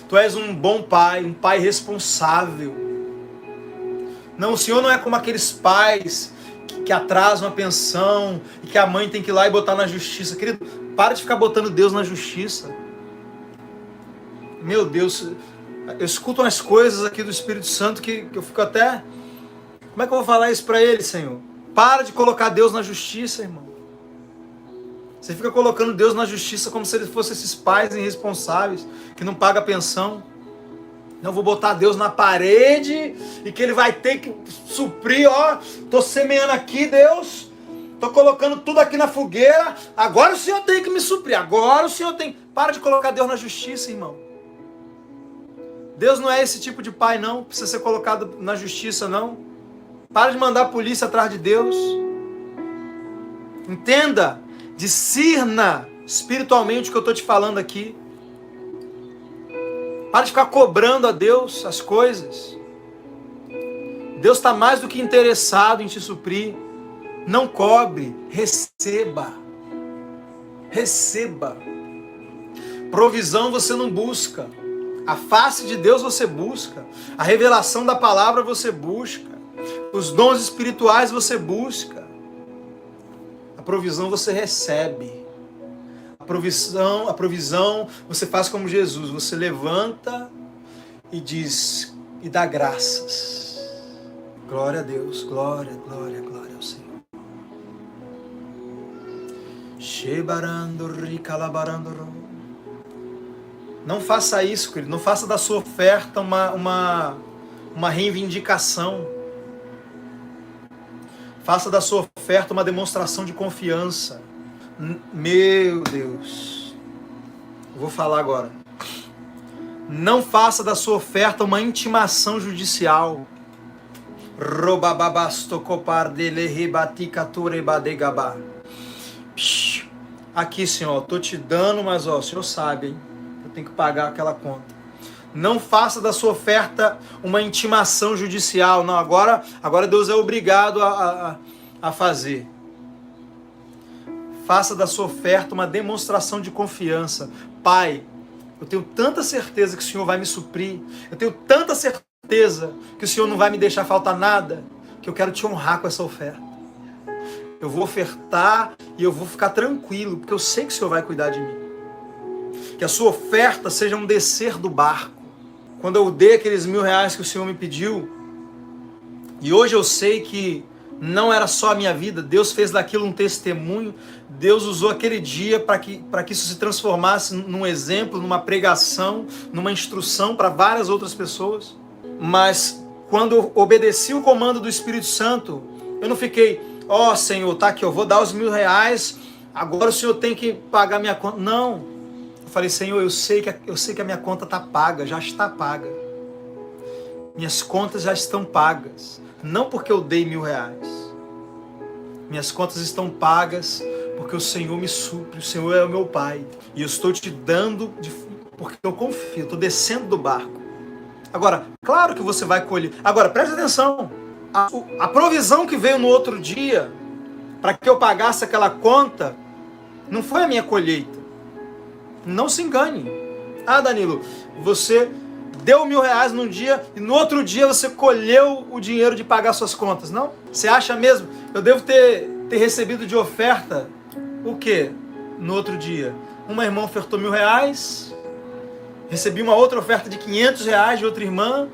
Tu és um bom Pai, um Pai responsável. Não, o Senhor não é como aqueles pais que atrasam a pensão e que a mãe tem que ir lá e botar na justiça. Querido, para de ficar botando Deus na justiça. Meu Deus, eu escuto umas coisas aqui do Espírito Santo que eu fico até... Como é que eu vou falar isso para ele, Senhor? Para de colocar Deus na justiça, irmão. Você fica colocando Deus na justiça como se ele fosse esses pais irresponsáveis que não pagam pensão. Não, vou botar Deus na parede e que Ele vai ter que suprir, tô semeando aqui, Deus, tô colocando tudo aqui na fogueira, agora o Senhor tem que me suprir, agora o Senhor tem... Para de colocar Deus na justiça, irmão. Deus não é esse tipo de pai, não, precisa ser colocado na justiça, não. Para de mandar a polícia atrás de Deus. Entenda, discirna espiritualmente o que eu estou te falando aqui. Para de ficar cobrando a Deus as coisas. Deus está mais do que interessado em te suprir. Não cobre, receba. Receba. Provisão você não busca. A face de Deus você busca. A revelação da palavra você busca. Os dons espirituais você busca. A provisão você recebe. A provisão você faz como Jesus. Você levanta e diz, e dá graças. Glória a Deus, glória, glória, glória ao Senhor. Não faça isso, querido. Não faça da sua oferta uma reivindicação. Faça da sua oferta uma demonstração de confiança. Meu Deus. Eu vou falar agora. Não faça da sua oferta uma intimação judicial. Aqui, Senhor, estou te dando, mas o Senhor sabe, hein? Eu tenho que pagar aquela conta. Não faça da sua oferta uma intimação judicial. Não, agora Deus é obrigado a fazer. Faça da sua oferta uma demonstração de confiança. Pai, eu tenho tanta certeza que o Senhor vai me suprir. Eu tenho tanta certeza que o Senhor não vai me deixar faltar nada, que eu quero te honrar com essa oferta. Eu vou ofertar e eu vou ficar tranquilo, porque eu sei que o Senhor vai cuidar de mim. Que a sua oferta seja um descer do barco. Quando eu dei aqueles R$1.000 que o Senhor me pediu, e hoje eu sei que não era só a minha vida, Deus fez daquilo um testemunho, Deus usou aquele dia para que isso se transformasse num exemplo, numa pregação, numa instrução para várias outras pessoas. Mas quando eu obedeci o comando do Espírito Santo, eu não fiquei, ó Senhor, tá aqui, eu vou dar os R$1.000, agora o Senhor tem que pagar minha conta. Não. Eu falei, Senhor, eu sei que a minha conta está paga, já está paga. Minhas contas já estão pagas. Não porque eu dei R$1.000. Minhas contas estão pagas porque o Senhor me supre, o Senhor é o meu Pai. E eu estou te dando porque eu confio, estou descendo do barco. Agora, claro que você vai colher. Agora, preste atenção. A provisão que veio no outro dia, para que eu pagasse aquela conta, não foi a minha colheita. Não se engane. Ah, Danilo, você deu R$1.000 num dia e no outro dia você colheu o dinheiro de pagar suas contas. Não? Você acha mesmo? Eu devo ter recebido de oferta o quê? No outro dia. Uma irmã ofertou R$1.000, recebi uma outra oferta de R$500 de outra irmã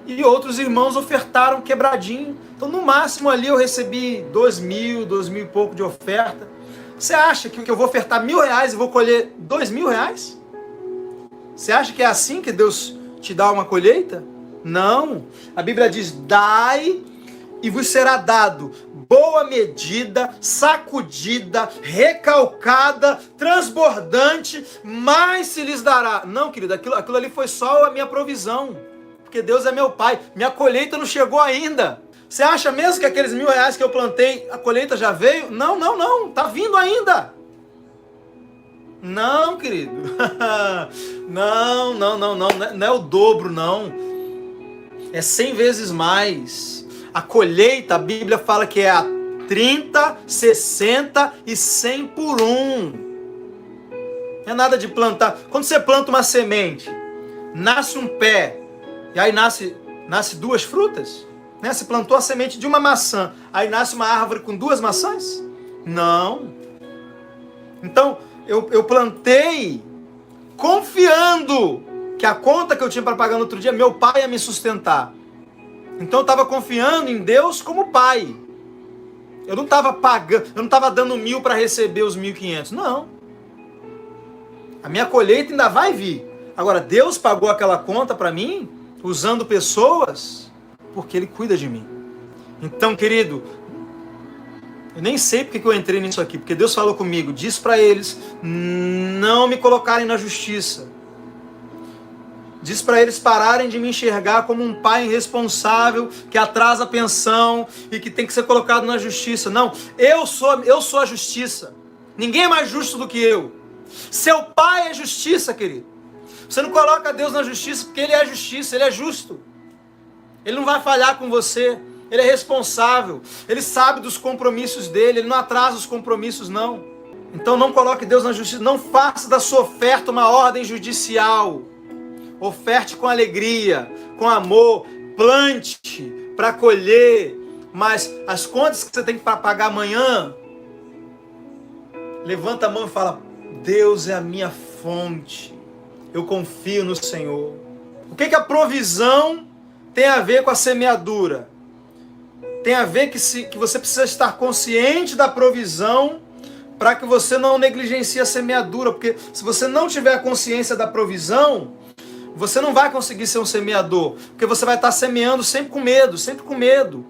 e outros irmãos ofertaram quebradinho. Então, no máximo ali eu recebi R$2.000 e pouco de oferta. Você acha que eu vou ofertar R$1.000 e vou colher R$2.000? Você acha que é assim que Deus te dá uma colheita? Não. A Bíblia diz, dai e vos será dado boa medida, sacudida, recalcada, transbordante, mais se lhes dará. Não, querido, aquilo ali foi só a minha provisão, porque Deus é meu Pai. Minha colheita não chegou ainda. Você acha mesmo que aqueles R$1.000 que eu plantei, a colheita já veio? Não, não, não. Tá vindo ainda. Não, querido. Não, não, não, não. Não é o dobro, não. É 100 vezes mais. A colheita, a Bíblia fala que é a 30, 60 e 100 por 1. Não é nada de plantar. Quando você planta uma semente, nasce um pé, e aí nasce 2 frutas? Né? Você plantou a semente de uma maçã, aí nasce uma árvore com 2 maçãs? Não. Então, eu plantei confiando que a conta que eu tinha para pagar no outro dia, meu pai ia me sustentar. Então eu estava confiando em Deus como Pai. Eu não estava pagando, eu não estava dando 1.000 para receber os 1.500. Não. A minha colheita ainda vai vir. Agora, Deus pagou aquela conta para mim, usando pessoas, porque Ele cuida de mim. Então, querido, eu nem sei porque que eu entrei nisso aqui, porque Deus falou comigo, disse para eles não me colocarem na justiça. Diz para eles pararem de me enxergar como um pai irresponsável, que atrasa a pensão e que tem que ser colocado na justiça. Não, eu sou a justiça. Ninguém é mais justo do que eu. Seu pai é justiça, querido. Você não coloca Deus na justiça porque Ele é justiça, Ele é justo. Ele não vai falhar com você. Ele é responsável. Ele sabe dos compromissos dele. Ele não atrasa os compromissos, não. Então não coloque Deus na justiça. Não faça da sua oferta uma ordem judicial. Oferte com alegria, com amor. Plante para colher. Mas as contas que você tem que pagar amanhã, levanta a mão e fala: Deus é a minha fonte. Eu confio no Senhor. O que a provisão tem a ver com a semeadura? Tem a ver que você precisa estar consciente da provisão para que você não negligencie a semeadura. Porque se você não tiver consciência da provisão, você não vai conseguir ser um semeador. Porque você vai estar semeando sempre com medo, sempre com medo.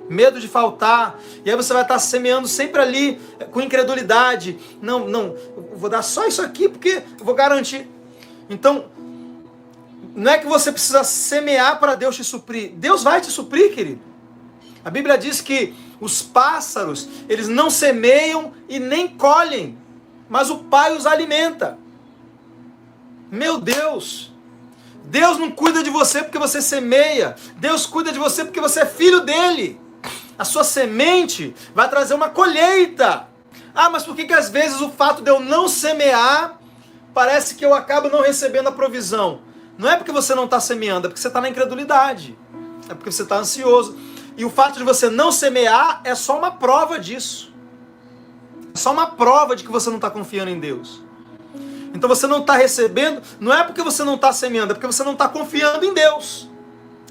Medo de faltar. E aí você vai estar semeando sempre ali com incredulidade. Não, eu vou dar só isso aqui porque eu vou garantir. Então, não é que você precisa semear para Deus te suprir. Deus vai te suprir, querido. A Bíblia diz que os pássaros, eles não semeiam e nem colhem, mas o Pai os alimenta. Meu Deus! Deus não cuida de você porque você semeia. Deus cuida de você porque você é filho dele. A sua semente vai trazer uma colheita. Ah, mas por que às vezes o fato de eu não semear, parece que eu acabo não recebendo a provisão? Não é porque você não está semeando, é porque você está na incredulidade. É porque você está ansioso. E o fato de você não semear é só uma prova disso. É só uma prova de que você não está confiando em Deus. Então você não está recebendo, não é porque você não está semeando, é porque você não está confiando em Deus.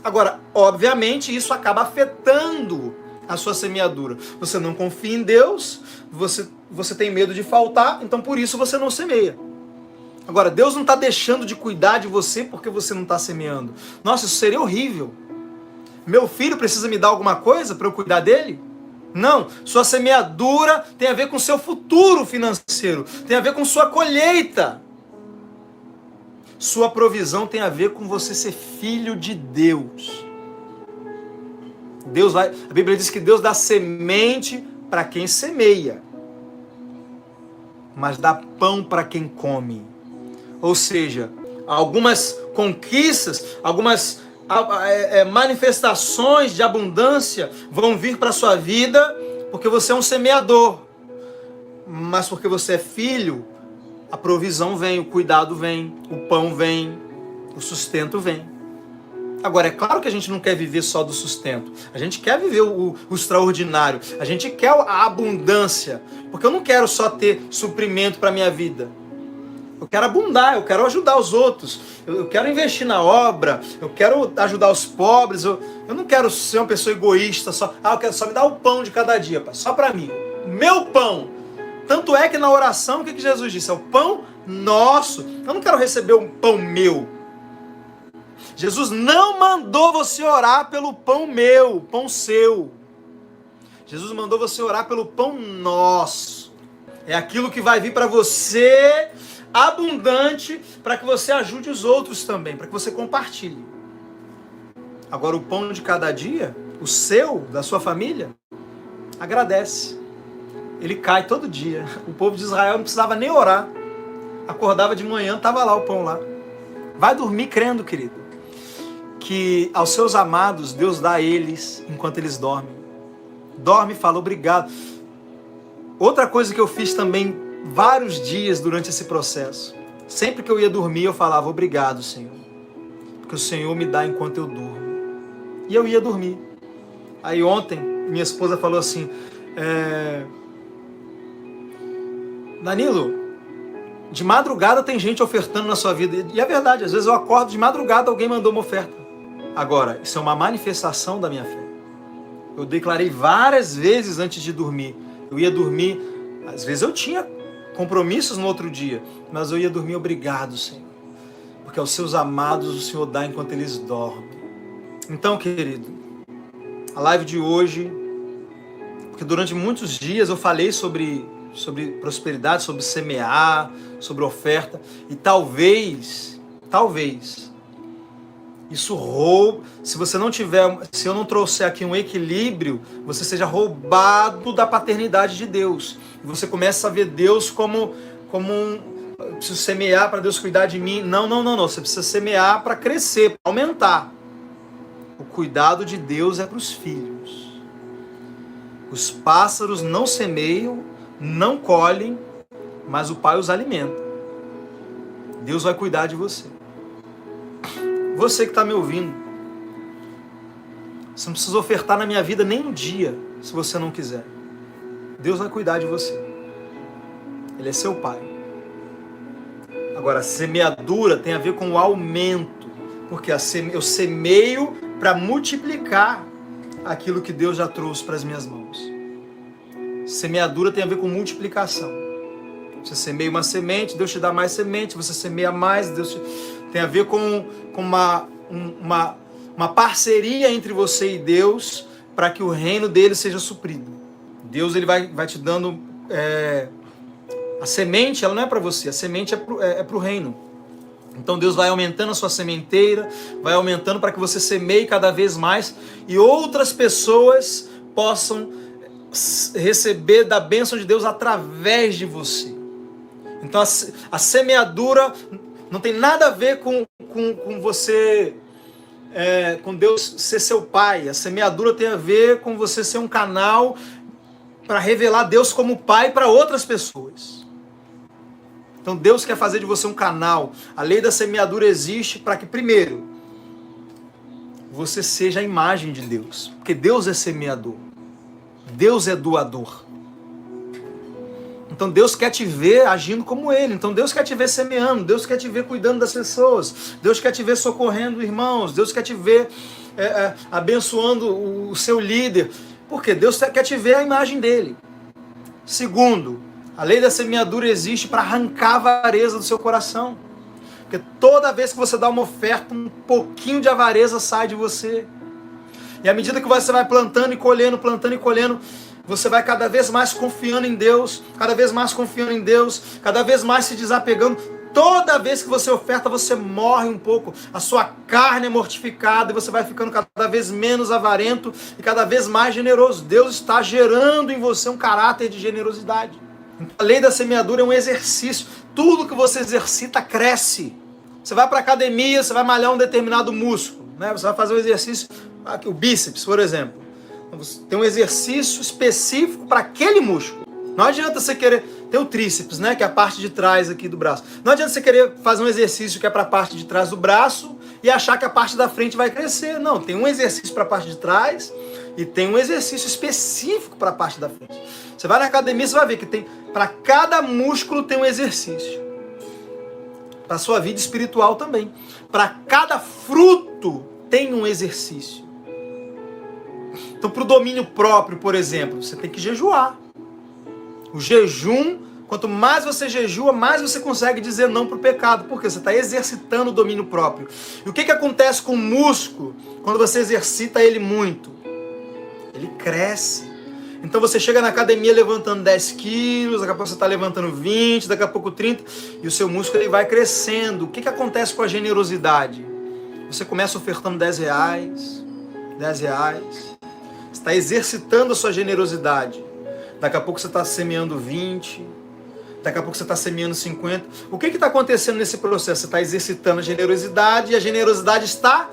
Agora, obviamente, isso acaba afetando a sua semeadura. Você não confia em Deus, você tem medo de faltar, então por isso você não semeia. Agora, Deus não está deixando de cuidar de você porque você não está semeando. Nossa, isso seria horrível. Meu filho precisa me dar alguma coisa para eu cuidar dele? Não, sua semeadura tem a ver com seu futuro financeiro, tem a ver com sua colheita. Sua provisão tem a ver com você ser filho de Deus. A Bíblia diz que Deus dá semente para quem semeia, mas dá pão para quem come. Ou seja, algumas conquistas, algumas manifestações de abundância vão vir para a sua vida porque você é um semeador. Mas porque você é filho, a provisão vem, o cuidado vem, o pão vem, o sustento vem. Agora, é claro que a gente não quer viver só do sustento. A gente quer viver o extraordinário. A gente quer a abundância. Porque eu não quero só ter suprimento para a minha vida. Eu quero abundar, eu quero ajudar os outros. Eu quero investir na obra. Eu quero ajudar os pobres. Eu não quero ser uma pessoa egoísta. Eu quero só me dar o pão de cada dia, pai, só para mim. Meu pão. Tanto é que na oração, o que Jesus disse? É o pão nosso. Eu não quero receber um pão meu. Jesus não mandou você orar pelo pão meu, pão seu. Jesus mandou você orar pelo pão nosso. É aquilo que vai vir para você abundante, para que você ajude os outros também, para que você compartilhe. Agora o pão de cada dia, o seu, da sua família, agradece. Ele cai todo dia. O povo de Israel não precisava nem orar. Acordava de manhã, estava lá o pão lá. Vai dormir crendo, querido, que aos seus amados Deus dá a eles enquanto eles dormem. Dorme e fala obrigado. Outra coisa que eu fiz também vários dias durante esse processo. Sempre que eu ia dormir eu falava obrigado, Senhor. Porque o Senhor me dá enquanto eu durmo. E eu ia dormir. Aí ontem minha esposa falou assim, Danilo, de madrugada tem gente ofertando na sua vida. E é verdade, às vezes eu acordo de madrugada, alguém mandou uma oferta. Agora, isso é uma manifestação da minha fé. Eu declarei várias vezes antes de dormir. Eu ia dormir, às vezes eu tinha compromissos no outro dia, mas eu ia dormir obrigado, Senhor. Porque aos seus amados o Senhor dá enquanto eles dormem. Então, querido, a live de hoje, porque durante muitos dias eu falei sobre prosperidade, sobre semear, sobre oferta, e talvez, Isso rouba. Se eu não trouxer aqui um equilíbrio, você seja roubado da paternidade de Deus. E você começa a ver Deus como eu preciso semear para Deus cuidar de mim. Não. Você precisa semear para crescer, para aumentar. O cuidado de Deus é para os filhos. Os pássaros não semeiam, não colhem, mas o Pai os alimenta. Deus vai cuidar de você. Você que está me ouvindo, você não precisa ofertar na minha vida nem um dia, se você não quiser. Deus vai cuidar de você. Ele é seu Pai. Agora, a semeadura tem a ver com o aumento, porque eu semeio para multiplicar aquilo que Deus já trouxe para as minhas mãos. Semeadura tem a ver com multiplicação. Você semeia uma semente, Deus te dá mais semente. Você semeia mais, tem a ver com uma parceria entre você e Deus para que o reino dele seja suprido. Deus ele vai te dando... A semente, ela não é para você, a semente é para o reino. Então Deus vai aumentando a sua sementeira, vai aumentando para que você semeie cada vez mais e outras pessoas possam receber da bênção de Deus através de você. Então a semeadura não tem nada a ver com você, com Deus ser seu pai. A semeadura tem a ver com você ser um canal para revelar Deus como pai para outras pessoas. Então Deus quer fazer de você um canal. A lei da semeadura existe para que, primeiro, você seja a imagem de Deus. Porque Deus é semeador. Deus é doador. Então Deus quer te ver agindo como Ele. Então Deus quer te ver semeando. Deus quer te ver cuidando das pessoas. Deus quer te ver socorrendo irmãos. Deus quer te ver abençoando o seu líder. Porque Deus quer te ver a imagem dEle. Segundo, a lei da semeadura existe para arrancar a avareza do seu coração. Porque toda vez que você dá uma oferta, um pouquinho de avareza sai de você. E à medida que você vai plantando e colhendo, você vai cada vez mais confiando em Deus, cada vez mais confiando em Deus, cada vez mais se desapegando. Toda vez que você oferta, você morre um pouco. A sua carne é mortificada e você vai ficando cada vez menos avarento e cada vez mais generoso. Deus está gerando em você um caráter de generosidade. A lei da semeadura é um exercício. Tudo que você exercita cresce. Você vai para a academia, você vai malhar um determinado músculo, né? Você vai fazer um exercício, o bíceps, por exemplo. Você tem um exercício específico para aquele músculo. Não adianta você querer... Tem o tríceps, né? Que é a parte de trás aqui do braço. Não adianta você querer fazer um exercício que é para a parte de trás do braço e achar que a parte da frente vai crescer. Não, tem um exercício para a parte de trás e tem um exercício específico para a parte da frente. Você vai na academia, você vai ver que tem... Para cada músculo tem um exercício. Para a sua vida espiritual também. Para cada fruto tem um exercício. Então, para o domínio próprio, por exemplo, você tem que jejuar. O jejum, quanto mais você jejua, mais você consegue dizer não para o pecado. Porque você está exercitando o domínio próprio. E o que acontece com o músculo quando você exercita ele muito? Ele cresce. Então você chega na academia levantando 10 quilos, daqui a pouco você está levantando 20, daqui a pouco 30, e o seu músculo ele vai crescendo. O que acontece com a generosidade? Você começa ofertando 10 reais, você está exercitando a sua generosidade. Daqui a pouco você está semeando 20, daqui a pouco você está semeando 50. O que está acontecendo nesse processo? Você está exercitando a generosidade e a generosidade está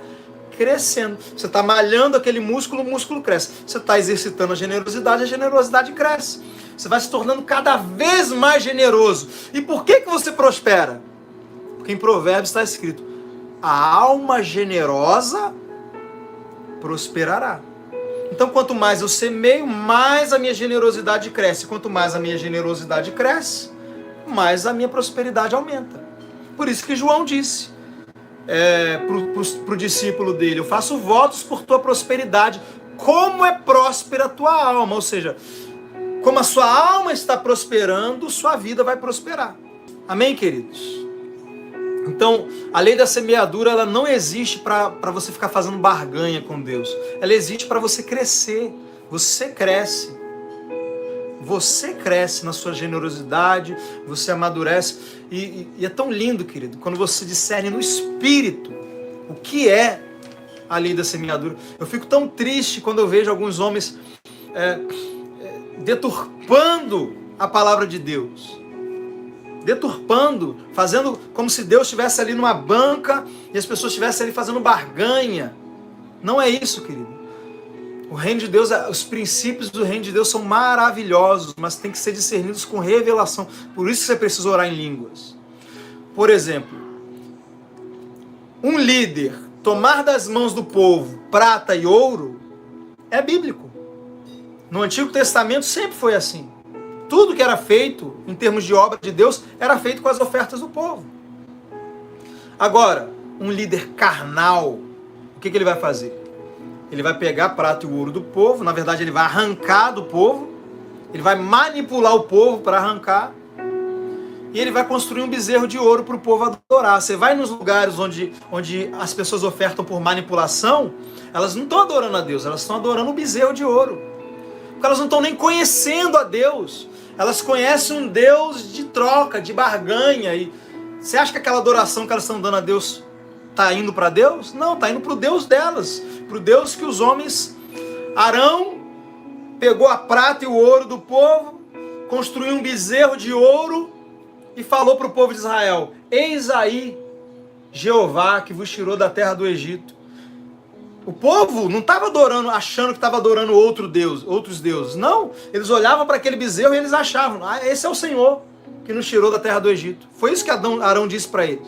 crescendo. Você está malhando aquele músculo, o músculo cresce. Você está exercitando a generosidade cresce. Você vai se tornando cada vez mais generoso. E por que você prospera? Porque em Provérbios está escrito: a alma generosa prosperará. Então, quanto mais eu semeio, mais a minha generosidade cresce. Quanto mais a minha generosidade cresce, mais a minha prosperidade aumenta. Por isso que João disse para o discípulo dele: eu faço votos por tua prosperidade. Como é próspera a tua alma? Ou seja, como a sua alma está prosperando, sua vida vai prosperar. Amém, queridos? Então, a lei da semeadura, ela não existe para você ficar fazendo barganha com Deus. Ela existe para você crescer. Você cresce. Você cresce na sua generosidade, você amadurece. E é tão lindo, querido, quando você discerne no Espírito o que é a lei da semeadura. Eu fico tão triste quando eu vejo alguns homens deturpando a palavra de Deus. Deturpando, fazendo como se Deus estivesse ali numa banca e as pessoas estivessem ali fazendo barganha. Não é isso, querido. O reino de Deus, os princípios do reino de Deus são maravilhosos, mas tem que ser discernidos com revelação. Por isso que você precisa orar em línguas. Por exemplo, um líder tomar das mãos do povo prata e ouro é bíblico. No Antigo Testamento sempre foi assim. Tudo que era feito em termos de obra de Deus era feito com as ofertas do povo. Agora, um líder carnal, o que ele vai fazer? Ele vai pegar a prata e o ouro do povo, na verdade ele vai arrancar do povo, ele vai manipular o povo para arrancar, e ele vai construir um bezerro de ouro para o povo adorar. Você vai nos lugares onde as pessoas ofertam por manipulação, elas não estão adorando a Deus, elas estão adorando um bezerro de ouro. Porque elas não estão nem conhecendo a Deus. Elas conhecem um Deus de troca, de barganha. E você acha que aquela adoração que elas estão dando a Deus está indo para Deus? Não, está indo para o Deus delas. Para o Deus que os homens... Arão pegou a prata e o ouro do povo, construiu um bezerro de ouro e falou para o povo de Israel: eis aí Jeová que vos tirou da terra do Egito. O povo não estava adorando, achando que estava adorando outros deuses. Não, eles olhavam para aquele bezerro e eles achavam: esse é o Senhor que nos tirou da terra do Egito. Foi isso que Arão disse para eles.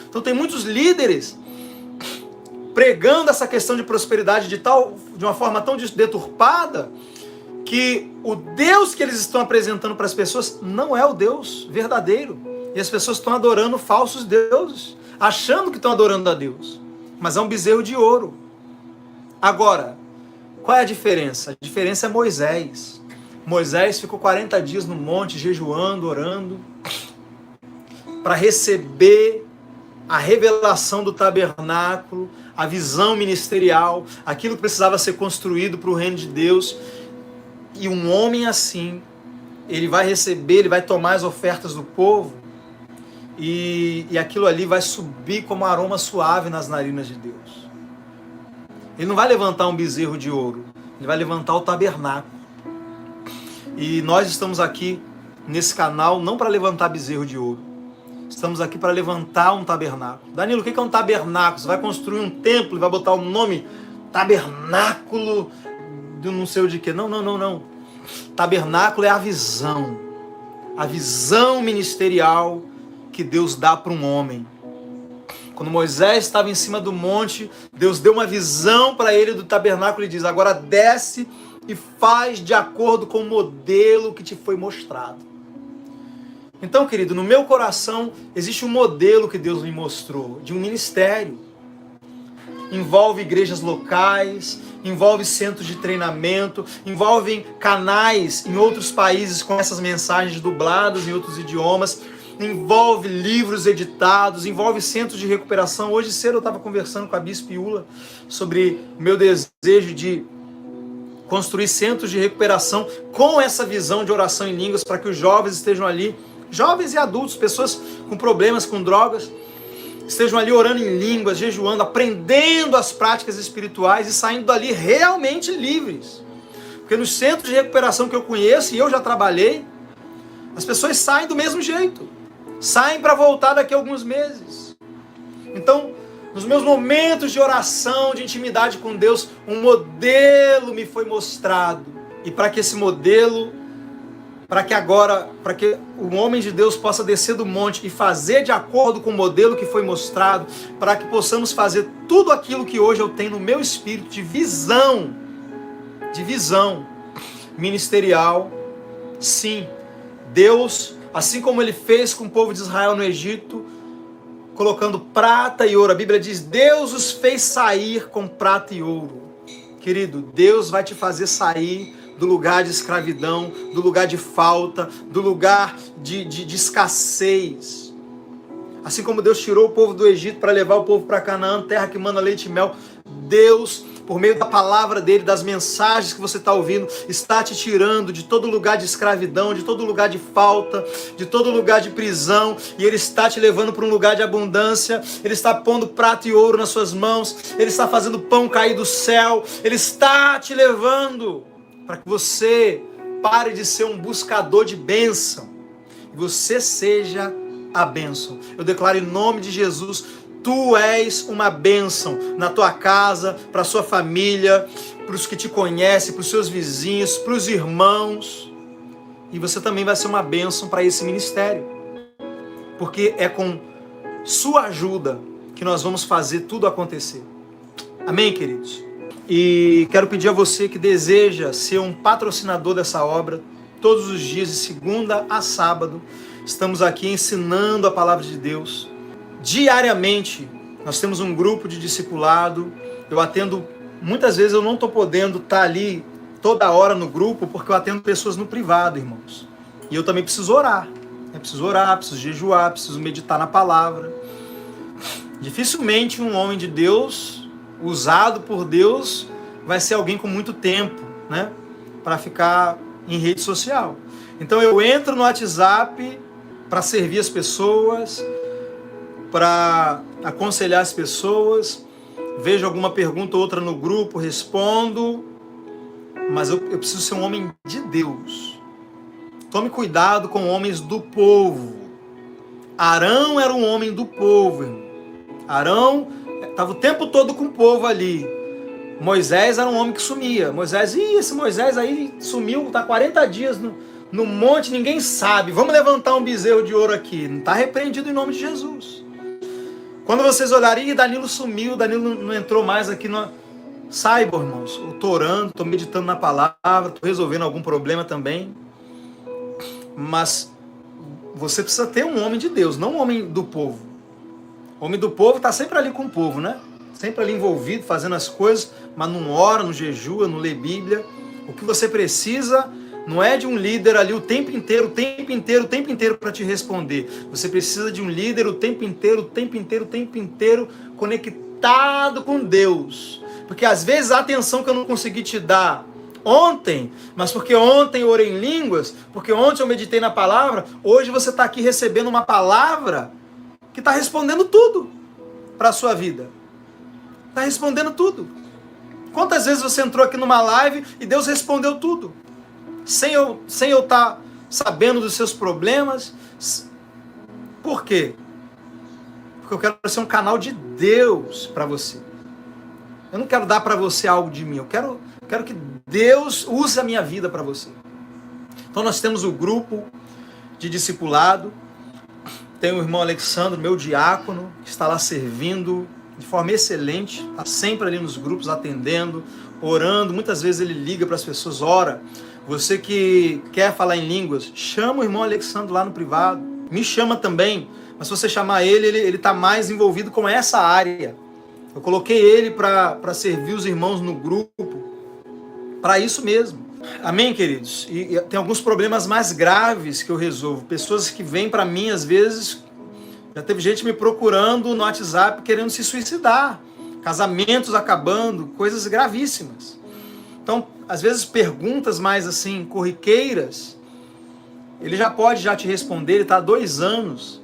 Então tem muitos líderes pregando essa questão de prosperidade de uma forma tão deturpada, que o Deus que eles estão apresentando para as pessoas não é o Deus verdadeiro. E as pessoas estão adorando falsos deuses, achando que estão adorando a Deus. Mas é um bezerro de ouro. Agora, qual é a diferença? A diferença é Moisés. Moisés ficou 40 dias no monte, jejuando, orando, para receber a revelação do tabernáculo, a visão ministerial, aquilo que precisava ser construído para o reino de Deus. E um homem assim, ele vai receber, ele vai tomar as ofertas do povo, e aquilo ali vai subir como aroma suave nas narinas de Deus. Ele não vai levantar um bezerro de ouro, ele vai levantar o tabernáculo. E nós estamos aqui nesse canal não para levantar bezerro de ouro, estamos aqui para levantar um tabernáculo. Danilo, o que é um tabernáculo? Você vai construir um templo e vai botar o nome tabernáculo do não sei o de quê. Não. Tabernáculo é a visão ministerial que Deus dá para um homem. Quando Moisés estava em cima do monte, Deus deu uma visão para ele do tabernáculo e diz: agora desce e faz de acordo com o modelo que te foi mostrado. Então, querido, no meu coração existe um modelo que Deus me mostrou, de um ministério. Envolve igrejas locais, envolve centros de treinamento, envolve canais em outros países com essas mensagens dubladas em outros idiomas, envolve livros editados, envolve centros de recuperação. Hoje cedo eu estava conversando com a Bispa Iula sobre o meu desejo de construir centros de recuperação com essa visão de oração em línguas, para que os jovens estejam ali, jovens e adultos, pessoas com problemas com drogas, estejam ali orando em línguas, jejuando, aprendendo as práticas espirituais e saindo dali realmente livres. Porque nos centros de recuperação que eu conheço e eu já trabalhei, as pessoas saem do mesmo jeito. Saem para voltar daqui a alguns meses. Então, nos meus momentos de oração, de intimidade com Deus, um modelo me foi mostrado. E para que esse modelo, para que o homem de Deus possa descer do monte e fazer de acordo com o modelo que foi mostrado, para que possamos fazer tudo aquilo que hoje eu tenho no meu espírito de visão ministerial. Sim, Deus, assim como Ele fez com o povo de Israel no Egito, colocando prata e ouro. A Bíblia diz: Deus os fez sair com prata e ouro. Querido, Deus vai te fazer sair do lugar de escravidão, do lugar de falta, do lugar de escassez. Assim como Deus tirou o povo do Egito para levar o povo para Canaã, terra que mana leite e mel, Deus por meio da palavra dele, das mensagens que você está ouvindo, está te tirando de todo lugar de escravidão, de todo lugar de falta, de todo lugar de prisão, e ele está te levando para um lugar de abundância. Ele está pondo prata e ouro nas suas mãos, ele está fazendo pão cair do céu, ele está te levando para que você pare de ser um buscador de bênção, e você seja a bênção. Eu declaro em nome de Jesus, tu és uma bênção na tua casa, para a sua família, para os que te conhecem, para os seus vizinhos, para os irmãos. E você também vai ser uma bênção para esse ministério. Porque é com sua ajuda que nós vamos fazer tudo acontecer. Amém, queridos? E quero pedir a você que deseja ser um patrocinador dessa obra, todos os dias, de segunda a sábado, estamos aqui ensinando a palavra de Deus. Diariamente, nós temos um grupo de discipulado. Eu atendo, muitas vezes eu não estou podendo estar ali toda hora no grupo, porque eu atendo pessoas no privado, irmãos. E eu também preciso orar. Eu preciso orar, preciso jejuar, preciso meditar na palavra. Dificilmente um homem de Deus, usado por Deus, vai ser alguém com muito tempo, né, para ficar em rede social. Então eu entro no WhatsApp para servir as pessoas, para aconselhar as pessoas, vejo alguma pergunta ou outra no grupo, respondo, mas eu preciso ser um homem de Deus. Tome cuidado com homens do povo. Arão era um homem do povo, irmão. Arão estava o tempo todo com o povo ali. Moisés era um homem que sumia. Esse Moisés aí sumiu, está 40 dias no monte, ninguém sabe. Vamos levantar um bezerro de ouro aqui. Não está repreendido em nome de Jesus. Quando vocês olharem, Danilo sumiu, Danilo não entrou mais aqui. Saibam, irmãos, eu estou orando, estou meditando na palavra, estou resolvendo algum problema também. Mas você precisa ter um homem de Deus, não um homem do povo. O homem do povo está sempre ali com o povo, né? Sempre ali envolvido, fazendo as coisas, mas não ora, não jejua, não lê Bíblia. O que você precisa não é de um líder ali o tempo inteiro para te responder. Você precisa de um líder o tempo inteiro, conectado com Deus. Porque às vezes a atenção que eu não consegui te dar ontem, mas porque ontem eu orei em línguas, porque ontem eu meditei na palavra, hoje você está aqui recebendo uma palavra que está respondendo tudo para a sua vida. Está respondendo tudo. Quantas vezes você entrou aqui numa live e Deus respondeu tudo? Sem eu estar sabendo dos seus problemas. Por quê? Porque eu quero ser um canal de Deus para você. Eu não quero dar para você algo de mim. Eu quero que Deus use a minha vida para você. Então nós temos o grupo de discipulado. Tem o irmão Alexandre, meu diácono, que está lá servindo de forma excelente. Está sempre ali nos grupos atendendo, orando. Muitas vezes ele liga para as pessoas, ora. Você que quer falar em línguas, chama o irmão Alexandre lá no privado. Me chama também. Mas se você chamar ele está mais envolvido com essa área. Eu coloquei ele para servir os irmãos no grupo. Para isso mesmo. Amém, queridos? E tem alguns problemas mais graves que eu resolvo. Pessoas que vêm para mim, às vezes, já teve gente me procurando no WhatsApp querendo se suicidar. Casamentos acabando, coisas gravíssimas. Então, às vezes, perguntas mais assim, corriqueiras, ele já pode te responder. Ele está há 2 anos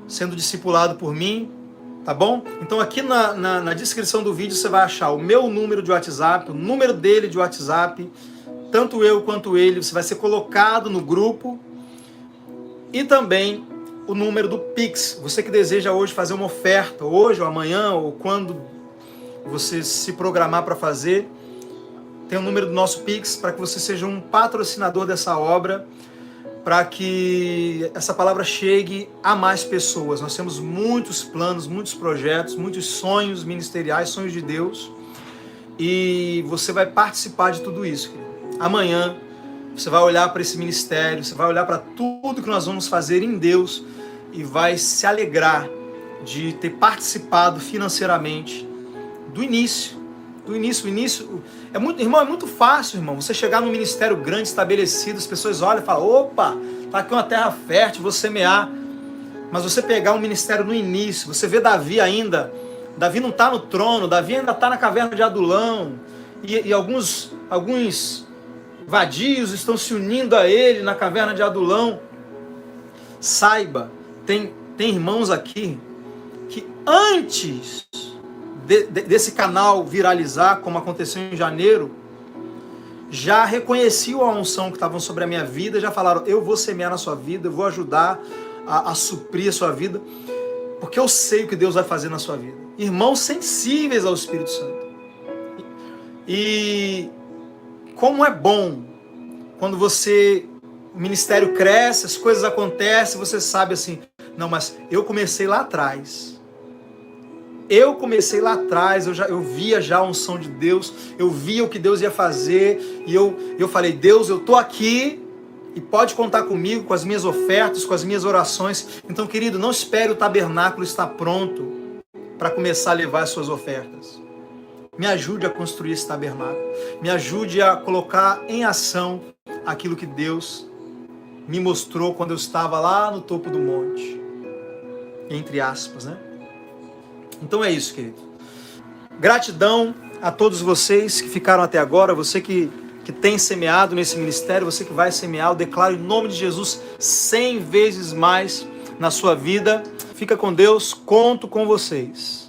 sendo discipulado por mim, tá bom? Então aqui na descrição do vídeo você vai achar o meu número de WhatsApp, o número dele de WhatsApp, tanto eu quanto ele, você vai ser colocado no grupo, e também o número do Pix. Você que deseja hoje fazer uma oferta, hoje ou amanhã, ou quando você se programar para fazer, tem o número do nosso Pix para que você seja um patrocinador dessa obra, para que essa palavra chegue a mais pessoas. Nós temos muitos planos, muitos projetos, muitos sonhos ministeriais, sonhos de Deus, e você vai participar de tudo isso. Amanhã você vai olhar para esse ministério, você vai olhar para tudo que nós vamos fazer em Deus e vai se alegrar de ter participado financeiramente do início. O início é muito fácil, irmão, você chegar num ministério grande, estabelecido, as pessoas olham e falam, opa, tá aqui uma terra fértil, vou semear. Mas você pegar um ministério no início, você vê Davi ainda Davi não está no trono, Davi ainda está na caverna de Adulão, e alguns vadios estão se unindo a ele na caverna de Adulão. Saiba, tem irmãos aqui que antes desse canal viralizar, como aconteceu em janeiro, já reconheciam a unção que estavam sobre a minha vida, já falaram, eu vou semear na sua vida, eu vou ajudar a suprir a sua vida, porque eu sei o que Deus vai fazer na sua vida. Irmãos sensíveis ao Espírito Santo. E como é bom quando o ministério cresce, as coisas acontecem, você sabe assim, não, mas eu comecei lá atrás. Eu via já a unção de Deus, eu via o que Deus ia fazer, e eu falei, Deus, eu estou aqui, e pode contar comigo, com as minhas ofertas, com as minhas orações. Então, querido, não espere o tabernáculo estar pronto para começar a levar as suas ofertas. Me ajude a construir esse tabernáculo, me ajude a colocar em ação aquilo que Deus me mostrou quando eu estava lá no topo do monte, entre aspas, né? Então é isso, querido. Gratidão a todos vocês que ficaram até agora, você que tem semeado nesse ministério, você que vai semear, eu declaro em nome de Jesus 100 vezes mais na sua vida. Fica com Deus, conto com vocês.